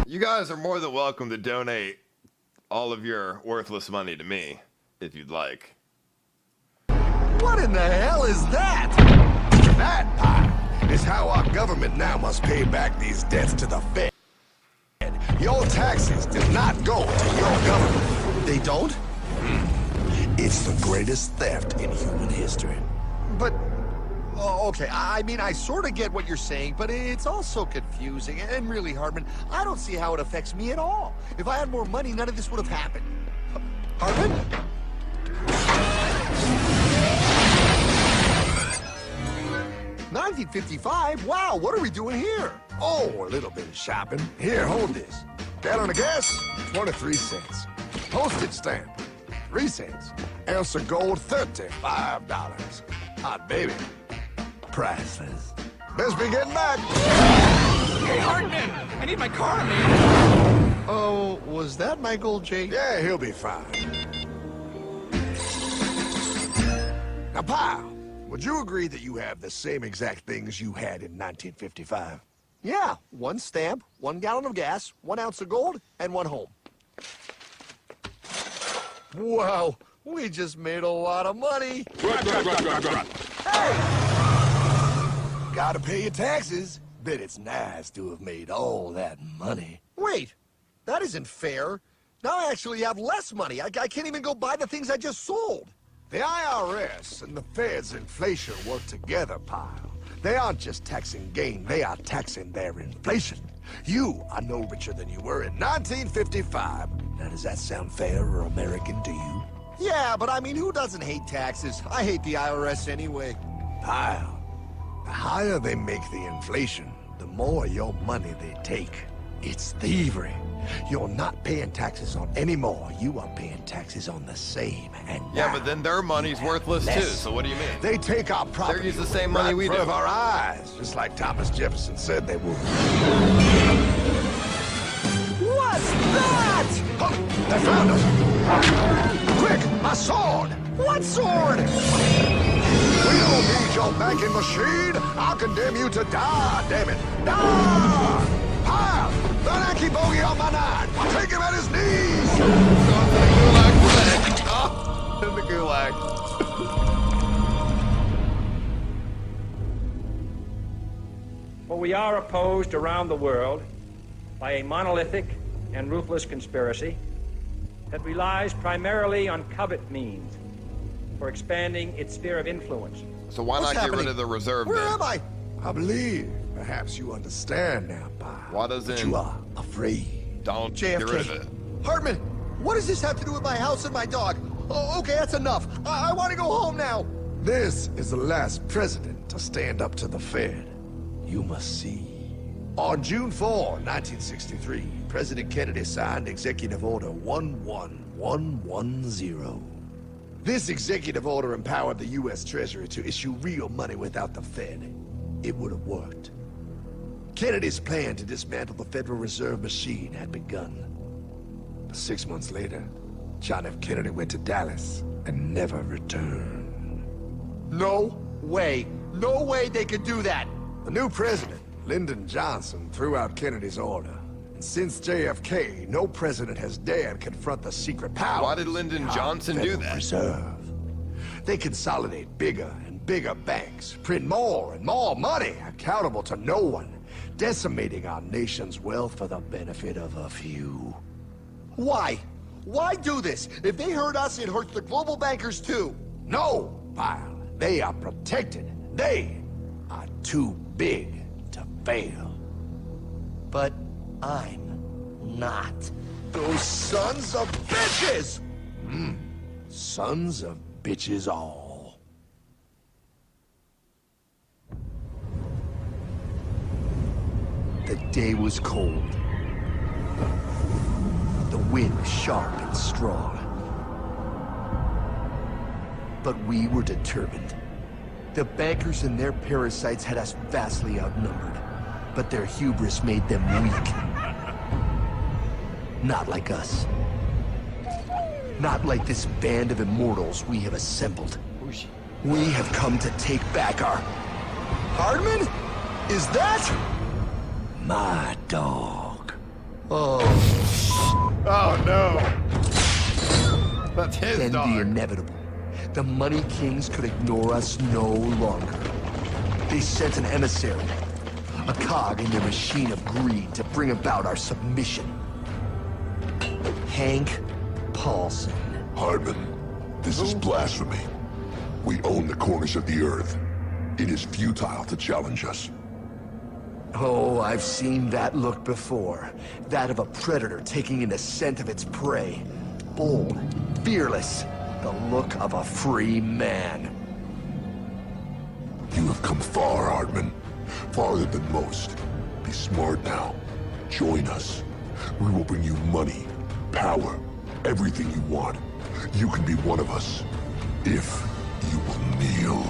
You guys are more than welcome to donate all of your worthless money to me, if you'd like. What in the hell is that? That, pal, is how our government now must pay back these debts to the Fed. Your taxes do not go to your government. They don't? It's the greatest theft in human history. But, okay, I mean, I sort of get what you're saying, but it's also confusing. And really, Hartman, I don't see how it affects me at all. If I had more money, none of this would have happened. Hartman? 1955? Wow, what are we doing here? Oh, a little bit of shopping. Here, hold this. Gallon of gas, 23 cents. Postage stamp, 3 cents. Ounce of gold, $35. Hot baby, priceless. Best be getting back. Hey, Hartman! I need my car, man! Oh, was that my gold, Jay? Yeah, he'll be fine. Now, pal, would you agree that you have the same exact things you had in 1955? Yeah, 1 stamp, 1 gallon of gas, 1 ounce of gold, and 1 home. Wow, we just made a lot of money. Hey! Gotta pay your taxes. Bet it's nice to have made all that money. Wait, that isn't fair. Now I actually have less money. I can't even go buy the things I just sold. The IRS and the Fed's inflation work together, pal. They aren't just taxing gain, they are taxing their inflation. You are no richer than you were in 1955. Now, does that sound fair or American to you? Yeah, but I mean, who doesn't hate taxes? I hate the IRS anyway. Pal, the higher they make the inflation, the more your money they take. It's thievery. You're not paying taxes on any more. You are paying taxes on the same. And Yeah, but then their money's worthless too, less. so what do you mean? They take our property. They use the same right money we in front do. of our eyes, just like Thomas Jefferson said they would. What's that? Oh, they found us! Quick, my sword! What sword? We don't need your banking machine! I'll condemn you to die, damn it! Die! Pile! The Yankee bogey on my 9! Take him at his knees! In the gulag. For we are opposed around the world by a monolithic and ruthless conspiracy that relies primarily on covert means for expanding its sphere of influence. So why not get rid of the reserve Where then? am I? I believe perhaps you understand now, pal. Why doesn't But you are afraid. Donald get rid of it? Hartman, what does this have to do with my house and my dog? Oh, okay, that's enough. I want to go home now. This is the last president to stand up to the Fed. You must see. On June 4, 1963, President Kennedy signed Executive Order 11110. This executive order empowered the U.S. Treasury to issue real money without the Fed. It would have worked. Kennedy's plan to dismantle the Federal Reserve machine had begun. But 6 months later, John F. Kennedy went to Dallas and never returned. No way. No way they could do that. The new president, Lyndon Johnson threw out Kennedy's order. And since JFK, no president has dared confront the secret powers. Why did Lyndon Johnson do that? Reserve. They consolidate bigger and bigger banks, print more and more money, accountable to no one, decimating our nation's wealth for the benefit of a few. Why? Why do this? If they hurt us, it hurts the global bankers too. No, pal. They are protected. They are too big to fail. But I'm not. Those sons of bitches! Sons of bitches all. The day was cold. The wind sharp and strong. But we were determined. The bankers and their parasites had us vastly outnumbered, but their hubris made them weak. Not like us. Not like this band of immortals we have assembled. We have come to take back our... Hardman? Is that... my dog. Oh no. That's his then dog. The inevitable. The Money Kings could ignore us no longer. They sent an emissary, a cog in their machine of greed to bring about our submission. Hank Paulson. Hardman, this is blasphemy. We own the corners of the earth. It is futile to challenge us. Oh, I've seen that look before. That of a predator taking in the scent of its prey. Bold, fearless. The look of a free man. You have come far, Hardman. Farther than most. Be smart now. Join us. We will bring you money, power, everything you want. You can be one of us, if you will kneel.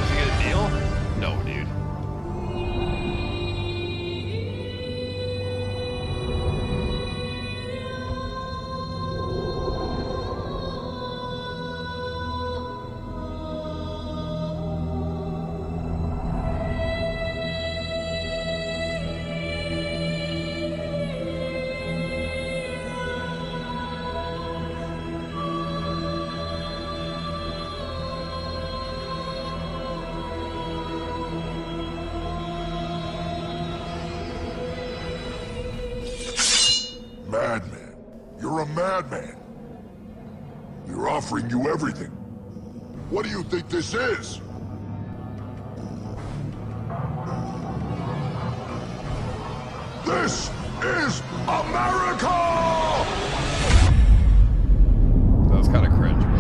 Is he gonna kneel? No, dude. Madman. You're a madman. We're offering you everything. What do you think this is? This is America! That was kind of cringe, bro.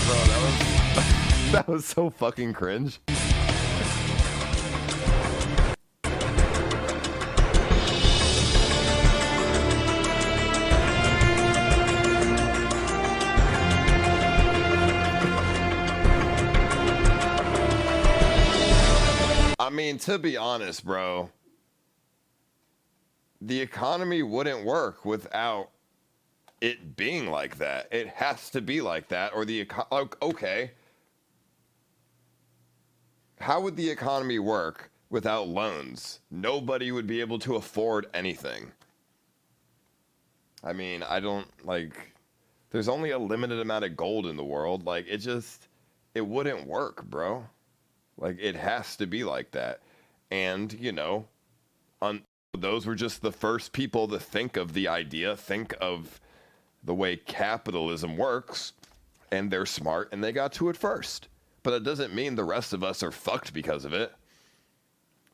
Bro, that was so fucking cringe. I mean, to be honest, bro, the economy wouldn't work without it being like that. It has to be like that, or the okay. How would the economy work without loans? Nobody would be able to afford anything. I mean, I don't, like, there's only a limited amount of gold in the world. Like, it wouldn't work, bro. Like, it has to be like that. And, you know, those were just the first people to think of the idea, think of the way capitalism works, and they're smart, and they got to it first. But that doesn't mean the rest of us are fucked because of it.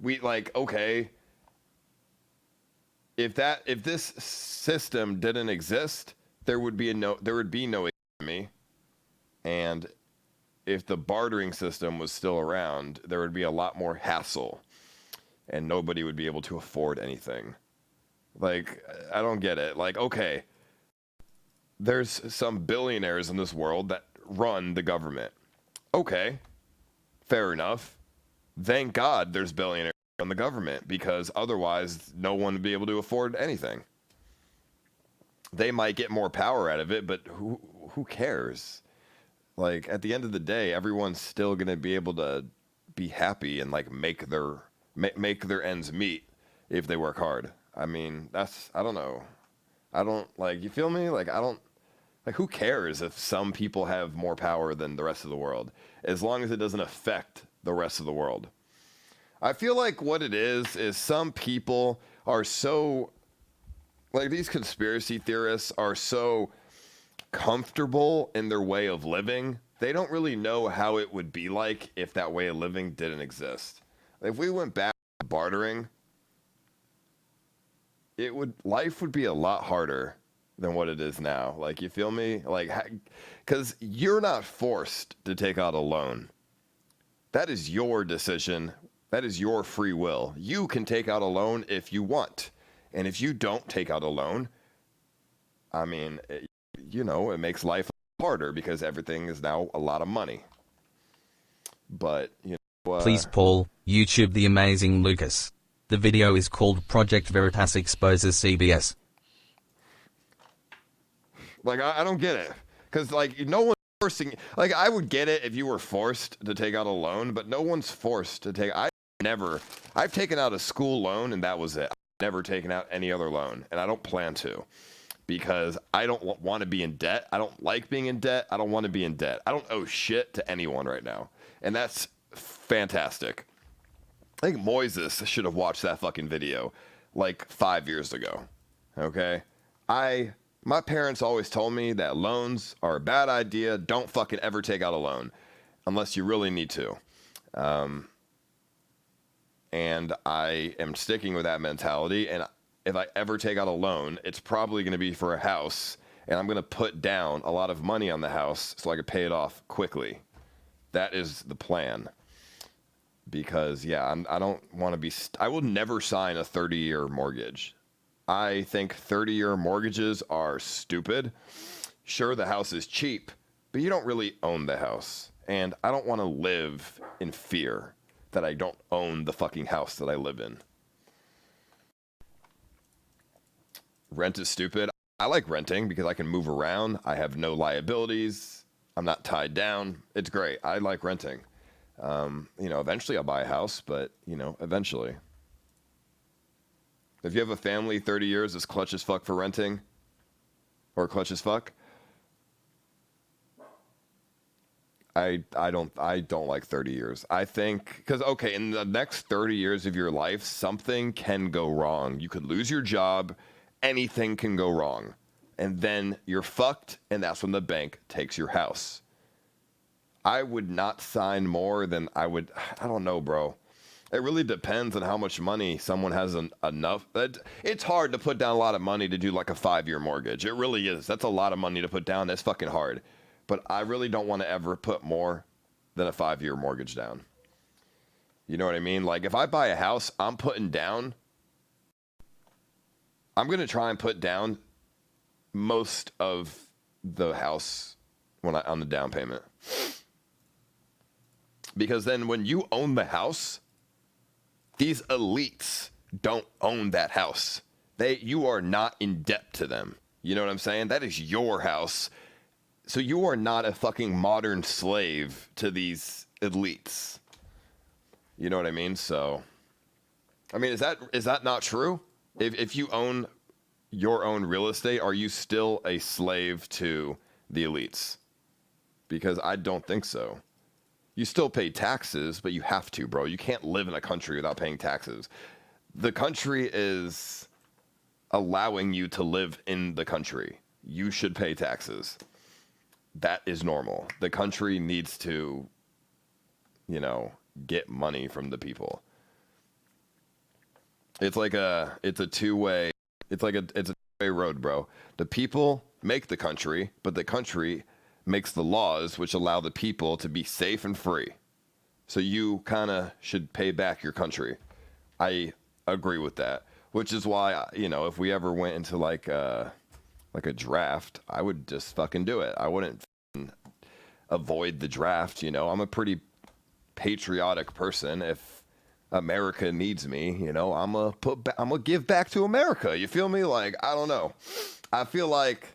We, like, okay, if this system didn't exist, there would be no economy, and if the bartering system was still around, there would be a lot more hassle, and nobody would be able to afford anything. Like, I don't get it. Like, okay, there's some billionaires in this world that run the government. Okay, fair enough. Thank God there's billionaires on the government, because otherwise no one would be able to afford anything. They might get more power out of it, but who cares? Like, at the end of the day, everyone's still going to be able to be happy and, like, make their ends meet if they work hard. I mean, I don't know. I don't, like, you feel me? Like, like, who cares if some people have more power than the rest of the world, as long as it doesn't affect the rest of the world? I feel like what it is some people are so, like, these conspiracy theorists are so comfortable in their way of living, they don't really know how it would be like if that way of living didn't exist. If we went back to bartering, life would be a lot harder than what it is now. Like, you feel me? Like, because you're not forced to take out a loan. That is your decision. That is your free will. You can take out a loan if you want. And if you don't take out a loan, I mean, it makes life harder because everything is now a lot of money. But, Please, Paul, YouTube the amazing Lucas. The video is called Project Veritas Exposes CBS. Like, I don't get it. Because, like, no one's forcing... Like, I would get it if you were forced to take out a loan, but no one's forced to take... I've taken out a school loan, and that was it. I've never taken out any other loan, and I don't plan to. Because I don't want to be in debt. I don't like being in debt. I don't want to be in debt. I don't owe shit to anyone right now. And that's fantastic. I think Moises should have watched that fucking video like 5 years ago. Okay? My parents always told me that loans are a bad idea. Don't fucking ever take out a loan unless you really need to. And I am sticking with that mentality. And if I ever take out a loan, it's probably going to be for a house, and I'm going to put down a lot of money on the house so I can pay it off quickly. That is the plan. Because, yeah, I don't want to be... I will never sign a 30-year mortgage. I think 30-year mortgages are stupid. Sure, the house is cheap, but you don't really own the house. And I don't want to live in fear that I don't own the fucking house that I live in. Rent is stupid. I like renting because I can move around. I have no liabilities. I'm not tied down. It's great. I like renting. Eventually I'll buy a house, but, eventually. If you have a family, 30 years is clutch as fuck for renting, or clutch as fuck. I don't like 30 years. I think, because, okay, in the next 30 years of your life, something can go wrong. You could lose your job. Anything can go wrong. And then you're fucked, and that's when the bank takes your house. I would not sign more than I don't know, bro. It really depends on how much money someone has enough. It's hard to put down a lot of money to do like a 5-year mortgage. It really is. That's a lot of money to put down. That's fucking hard. But I really don't want to ever put more than a 5-year mortgage down. You know what I mean? Like, if I buy a house, I'm going to try and put down most of the house on the down payment. Because then when you own the house, these elites don't own that house. You are not in debt to them. You know what I'm saying? That is your house. So you are not a fucking modern slave to these elites. You know what I mean? So, I mean, is that not true? If you own your own real estate, are you still a slave to the elites? Because I don't think so. You still pay taxes, but you have to, bro. You can't live in a country without paying taxes. The country is allowing you to live in the country. You should pay taxes. That is normal. The country needs to, get money from the people. It's a two-way road, bro. The people make the country, but the country makes the laws which allow the people to be safe and free. So you kind of should pay back your country. I agree with that, which is why, if we ever went into like a draft, I would just fucking do it. I wouldn't avoid the draft. I'm a pretty patriotic person. If America needs me, you know, I'm gonna give back to America. You feel me? Like, I don't know. I feel like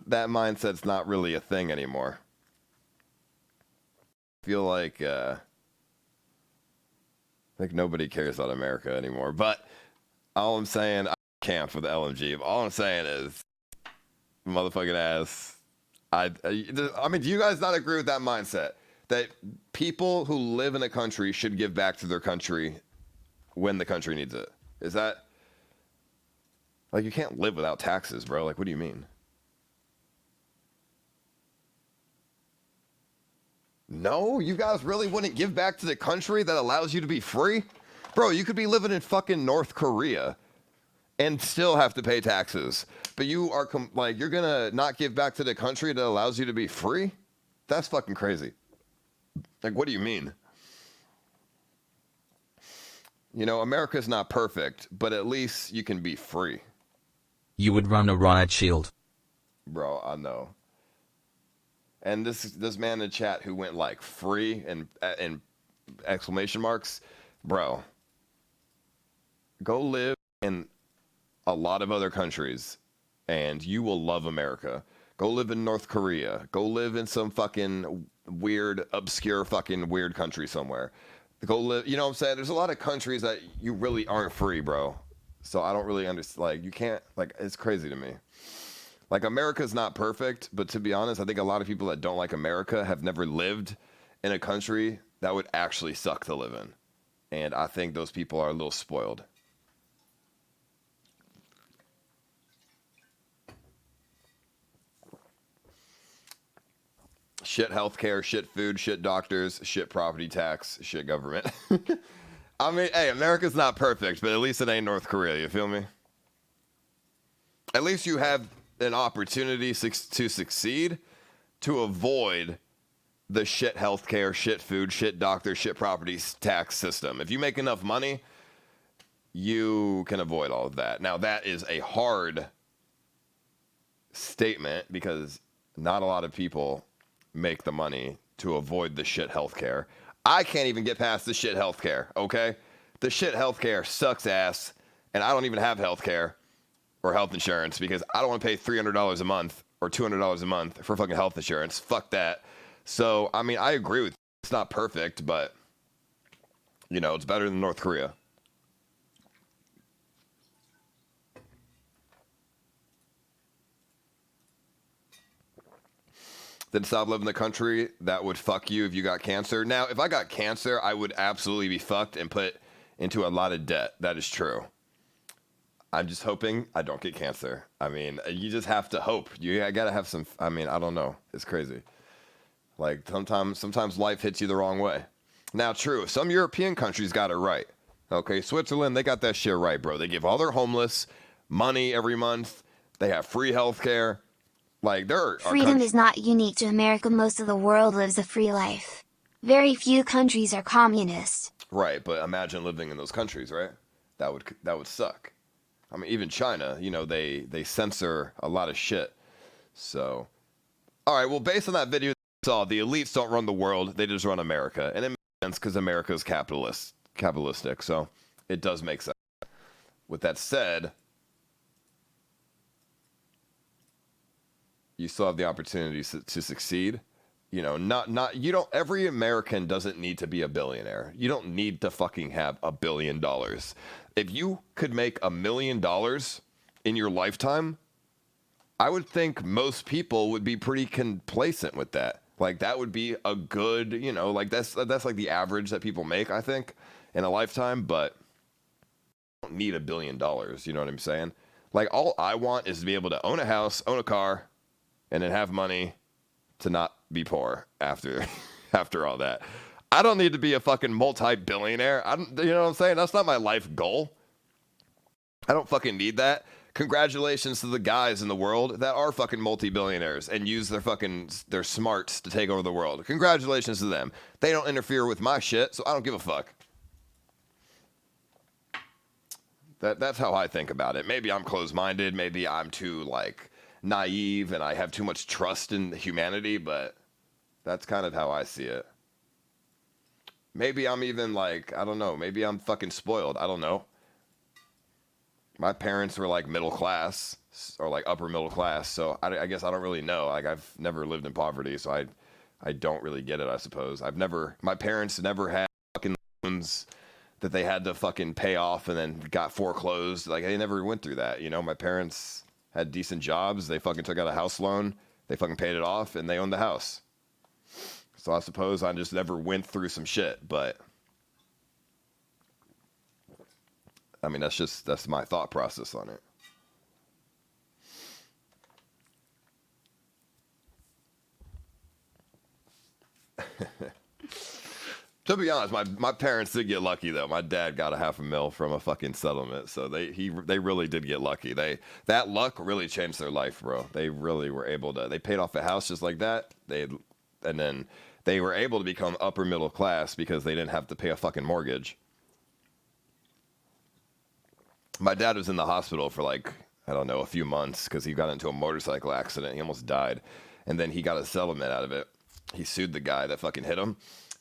that mindset's not really a thing anymore. I feel like nobody cares about America anymore. But all I'm saying, I camp for the LMG. But all I'm saying is, motherfucking ass. I mean, do you guys not agree with that mindset? That people who live in a country should give back to their country when the country needs it. Is that... Like, you can't live without taxes, bro. Like, what do you mean? No? You guys really wouldn't give back to the country that allows you to be free? Bro, you could be living in fucking North Korea and still have to pay taxes. But you are, like, you're gonna not give back to the country that allows you to be free? That's fucking crazy. Like, what do you mean? You know, America's not perfect, but at least you can be free. You would run a riot shield. Bro, I know. And this man in the chat who went like free and exclamation marks, bro, go live in a lot of other countries and you will love America. Go live in North Korea. Go live in some fucking weird, obscure fucking weird country somewhere. Go live, you know what I'm saying? There's a lot of countries that you really aren't free, bro. So I don't really understand, like, you can't, like, it's crazy to me. Like, America's not perfect, but to be honest, I think a lot of people that don't like America have never lived in a country that would actually suck to live in. And I think those people are a little spoiled. Shit healthcare, shit food, shit doctors, shit property tax, shit government. I mean, hey, America's not perfect, but at least it ain't North Korea, you feel me? At least you have an opportunity to succeed, to avoid the shit healthcare, shit food, shit doctor, shit property tax system. If you make enough money, you can avoid all of that. Now, that is a hard statement because not a lot of people make the money to avoid the shit healthcare. I can't even get past the shit healthcare, okay? The shit healthcare sucks ass, and I don't even have healthcare or health insurance because I don't want to pay $300 a month or $200 a month for fucking health insurance. Fuck that. So, I mean, I agree with you. It's not perfect, but, you know, it's better than North Korea. Then stop living in the country that would fuck you if you got cancer. Now, if I got cancer, I would absolutely be fucked and put into a lot of debt. That is true. I'm just hoping I don't get cancer. I mean, you just have to hope. I gotta have some, I mean, I don't know. It's crazy. Like, sometimes life hits you the wrong way. Now, true, some European countries got it right. Okay, Switzerland, they got that shit right, bro. They give all their homeless money every month. They have free healthcare. Like, freedom is not unique to America. Most of the world lives a free life. Very few countries are communist. Right, but imagine living in those countries, right? That would suck. I mean, even China, you know, they censor a lot of shit. So, all right, well, based on that video, saw the elites don't run the world; they just run America, and it makes sense because America is capitalistic. So, it does make sense. With that said, you still have the opportunity to succeed. You know, you don't, every American doesn't need to be a billionaire. You don't need to fucking have $1 billion. If you could make $1 million in your lifetime, I would think most people would be pretty complacent with that. Like, that would be a good, you know, like that's like the average that people make, I think, in a lifetime, but you don't need $1 billion. You know what I'm saying? Like, all I want is to be able to own a house, own a car, and then have money to not be poor after all that. I don't need to be a fucking multi-billionaire. You know what I'm saying? That's not my life goal. I don't fucking need that. Congratulations to the guys in the world that are fucking multi-billionaires and use their smarts to take over the world. Congratulations to them. They don't interfere with my shit, so I don't give a fuck. That's how I think about it. Maybe I'm closed-minded. Maybe I'm too, like, naive and I have too much trust in humanity, but that's kind of how I see it. Maybe I'm even like, I don't know. Maybe I'm fucking spoiled. I don't know. My parents were like middle class or like upper middle class, so I guess I don't really know. Like I've never lived in poverty, so I don't really get it. I suppose my parents never had fucking loans that they had to fucking pay off and then got foreclosed. Like they never went through that. You know, my parents had decent jobs. They fucking took out a house loan. They fucking paid it off and they owned the house. So I suppose I just never went through some shit, but I mean, that's my thought process on it. To be honest, my parents did get lucky though. My dad got $500,000 from a fucking settlement, so they really did get lucky. That luck really changed their life, bro. They really were able to. They paid off a house just like that. And then they were able to become upper middle class because they didn't have to pay a fucking mortgage. My dad was in the hospital for like, I don't know, a few months because he got into a motorcycle accident. He almost died. And then he got a settlement out of it. He sued the guy that fucking hit him.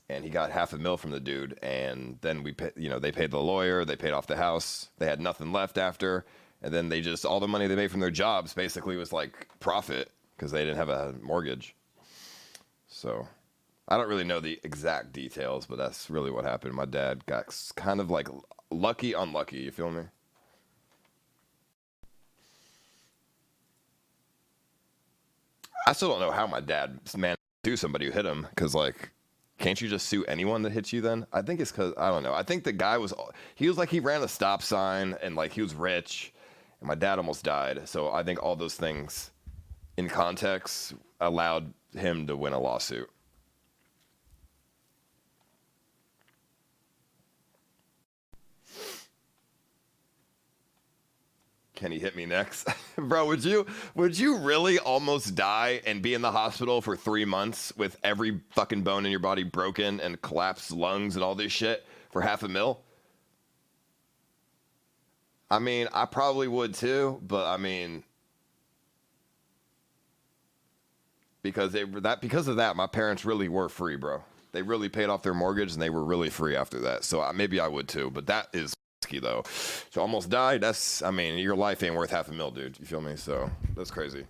And he got $500,000 from the dude. And then they paid the lawyer. They paid off the house. They had nothing left after. And then all the money they made from their jobs basically was like profit because they didn't have a mortgage. So I don't really know the exact details, but that's really what happened. My dad got kind of like lucky, unlucky. You feel me? I still don't know how my dad managed to sue somebody who hit him, because, like, can't you just sue anyone that hits you then? I think it's because, I don't know. I think the guy he ran a stop sign, and, like, he was rich, and my dad almost died. So I think all those things in context allowed him to win a lawsuit. Can he hit me next? Bro, would you really almost die and be in the hospital for 3 months with every fucking bone in your body broken and collapsed lungs and all this shit for $500,000? I mean, I probably would too, but I mean, because of that, my parents really were free, bro. They really paid off their mortgage and they were really free after that. So maybe I would too, but that is though. So almost died. I mean, your life ain't worth $500,000, dude. You feel me? So that's crazy.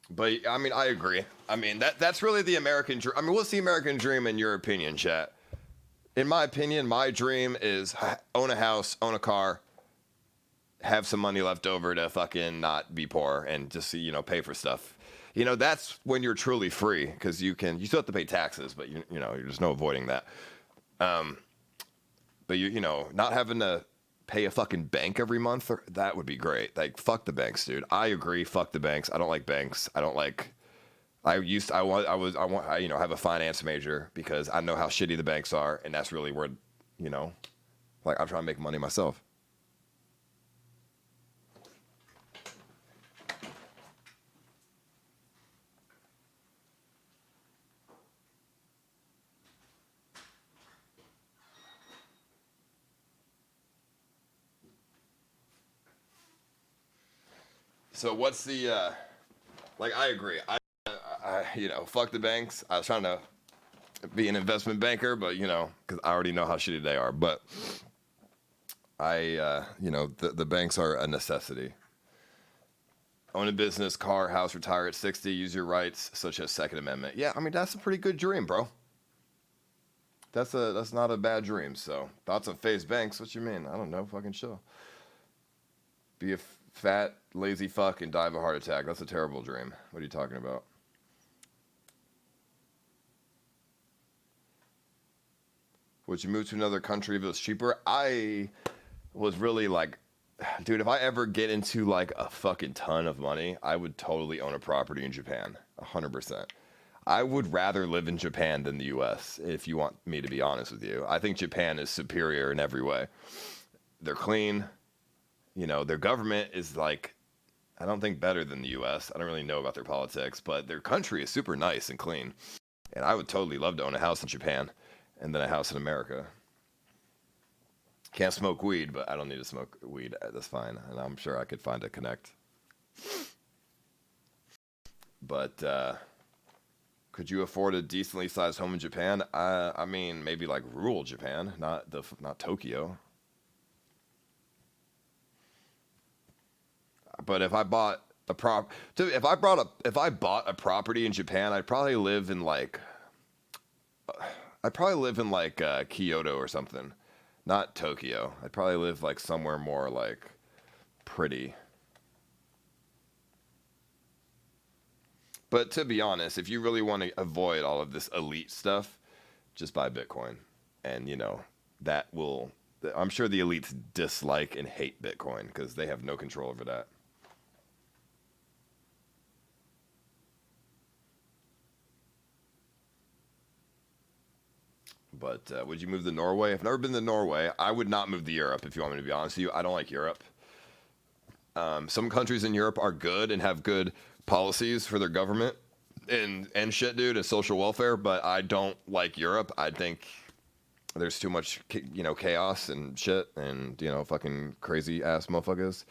But I mean, I agree. I mean, that's really the American dream. I mean, what's the American dream in your opinion, chat? In my opinion, my dream is own a house, own a car, have some money left over to fucking not be poor and just, pay for stuff. That's when you're truly free, because you still have to pay taxes, but there's no avoiding that. But not having to pay a fucking bank every month, that would be great. Like, fuck the banks, dude. I agree. Fuck the banks. I don't like banks. I don't like, I have a finance major because I know how shitty the banks are. And that's really where, like, I'm trying to make money myself. So what's the, I agree. I fuck the banks. I was trying to be an investment banker, but, because I already know how shitty they are. But the banks are a necessity. Own a business, car, house, retire at 60, use your rights, such as Second Amendment. Yeah, I mean, that's a pretty good dream, bro. That's not a bad dream. So thoughts on phase banks? What you mean? I don't know. Fucking chill. Be a fat, lazy fuck and die of a heart attack. That's a terrible dream. What are you talking about? Would you move to another country if it was cheaper? I was really like, dude, if I ever get into like a fucking ton of money, I would totally own a property in Japan. 100%. I would rather live in Japan than the US, if you want me to be honest with you. I think Japan is superior in every way. They're clean. Their government is like, I don't think better than the U.S. I don't really know about their politics, but their country is super nice and clean. And I would totally love to own a house in Japan and then a house in America. Can't smoke weed, but I don't need to smoke weed. That's fine. And I'm sure I could find a connect. But could you afford a decently sized home in Japan? I mean, maybe like rural Japan, not Tokyo. But if I bought a property in Japan, I'd probably live in like Kyoto or something, not Tokyo. I'd probably live like somewhere more like pretty. But to be honest, if you really want to avoid all of this elite stuff, just buy Bitcoin. And, you know, that will... I'm sure the elites dislike and hate Bitcoin because they have no control over that. But would you move to Norway? I've never been to Norway. I would not move to Europe, if you want me to be honest with you. I don't like Europe. Some countries in Europe are good and have good policies for their government and shit, dude, and social welfare, but I don't like Europe. I think there's too much, you know, chaos and shit and, you know, fucking crazy ass motherfuckers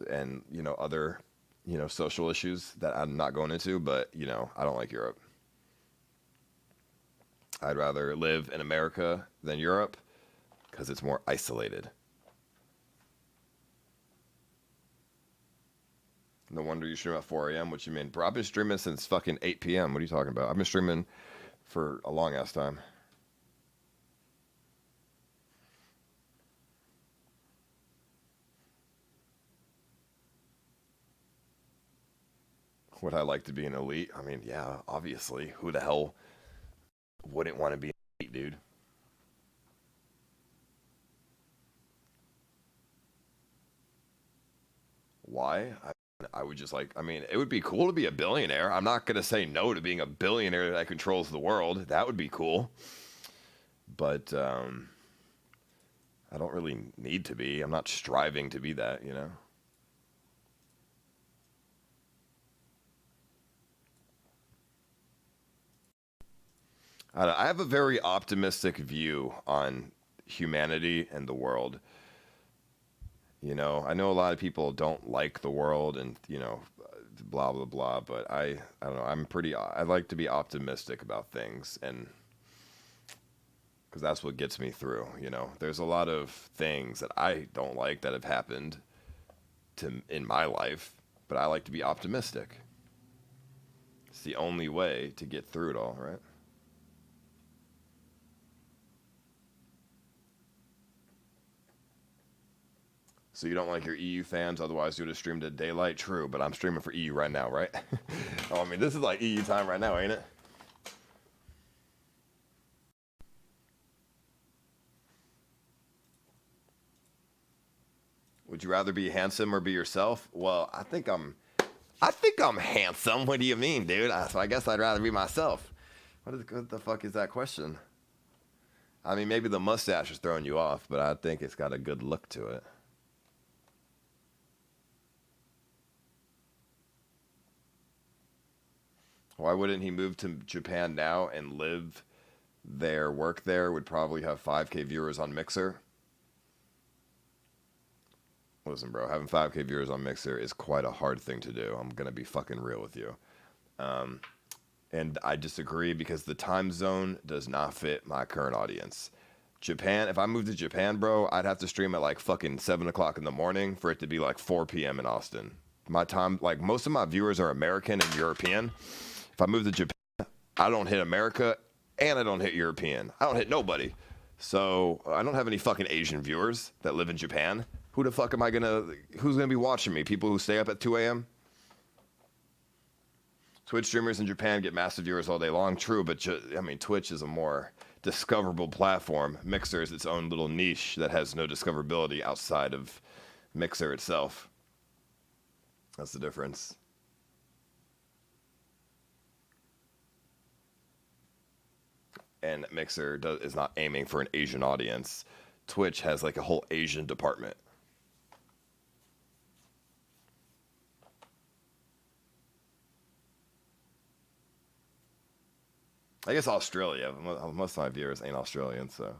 and, you know, other, you know, social issues that I'm not going into, but, you know, I don't like Europe. I'd rather live in America than Europe because it's more isolated. No wonder you stream at 4 a.m. What you mean? Bro, I've been streaming since fucking 8 p.m. What are you talking about? I've been streaming for a long ass time. Would I like to be an elite? I mean, yeah, obviously. Who the hell wouldn't want to be an elite, dude? Why? I would just like, I mean, it would be cool to be a billionaire. I'm not going to say no to being a billionaire that controls the world. That would be cool. But I don't really need to be. I'm not striving to be that, you know? I have a very optimistic view on humanity and the world. You know, I know a lot of people don't like the world and, you know, blah, blah, blah, but I don't know, I like to be optimistic about things, and because that's what gets me through, you know. There's a lot of things that I don't like that have happened in my life, but I like to be optimistic. It's the only way to get through it all, right? So you don't like your EU fans, otherwise you would have streamed at daylight? True, but I'm streaming for EU right now, right? Oh, I mean, this is like EU time right now, ain't it? Would you rather be handsome or be yourself? Well, I think I'm handsome. What do you mean, dude? So I guess I'd rather be myself. What the fuck is that question? I mean, maybe the mustache is throwing you off, but I think it's got a good look to it. Why wouldn't he move to Japan now and live there, work there? Would probably have 5K viewers on Mixer. Listen, bro, having 5K viewers on Mixer is quite a hard thing to do. I'm going to be fucking real with you. And I disagree because the time zone does not fit my current audience. Japan, if I moved to Japan, bro, I'd have to stream at like fucking 7 o'clock in the morning for it to be like 4 p.m. in Austin. My time, like most of my viewers are American and European. If I move to Japan, I don't hit America and I don't hit European. I don't hit nobody. So I don't have any fucking Asian viewers that live in Japan. Who the fuck am I who's gonna be watching me? People who stay up at 2 a.m.? Twitch streamers in Japan get massive viewers all day long. True, but I mean, Twitch is a more discoverable platform. Mixer is its own little niche that has no discoverability outside of Mixer itself. That's the difference. And Mixer is not aiming for an Asian audience. Twitch has like a whole Asian department. I guess Australia. Most of my viewers ain't Australian, so.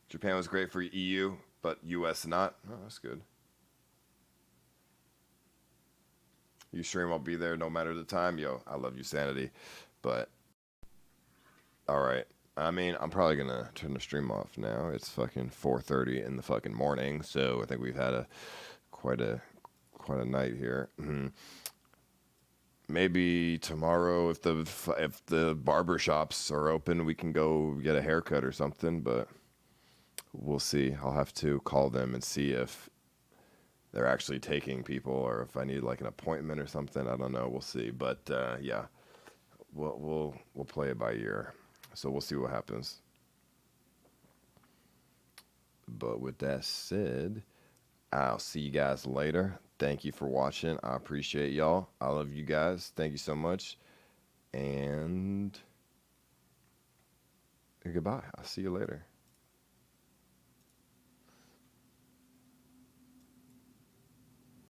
Japan was great for EU, but US not. Oh, that's good. You stream, I'll be there no matter the time. Yo, I love you, Sanity. But, alright. I mean, I'm probably going to turn the stream off now. It's fucking 4:30 in the fucking morning, so I think we've had quite a night here. Maybe tomorrow, if the barber shops are open, we can go get a haircut or something, but we'll see. I'll have to call them and see if they're actually taking people or if I need like an appointment or something. I don't know. We'll see. But yeah, we'll play it by ear. So we'll see what happens. But with that said, I'll see you guys later. Thank you for watching. I appreciate y'all. I love you guys. Thank you so much. And goodbye. I'll see you later.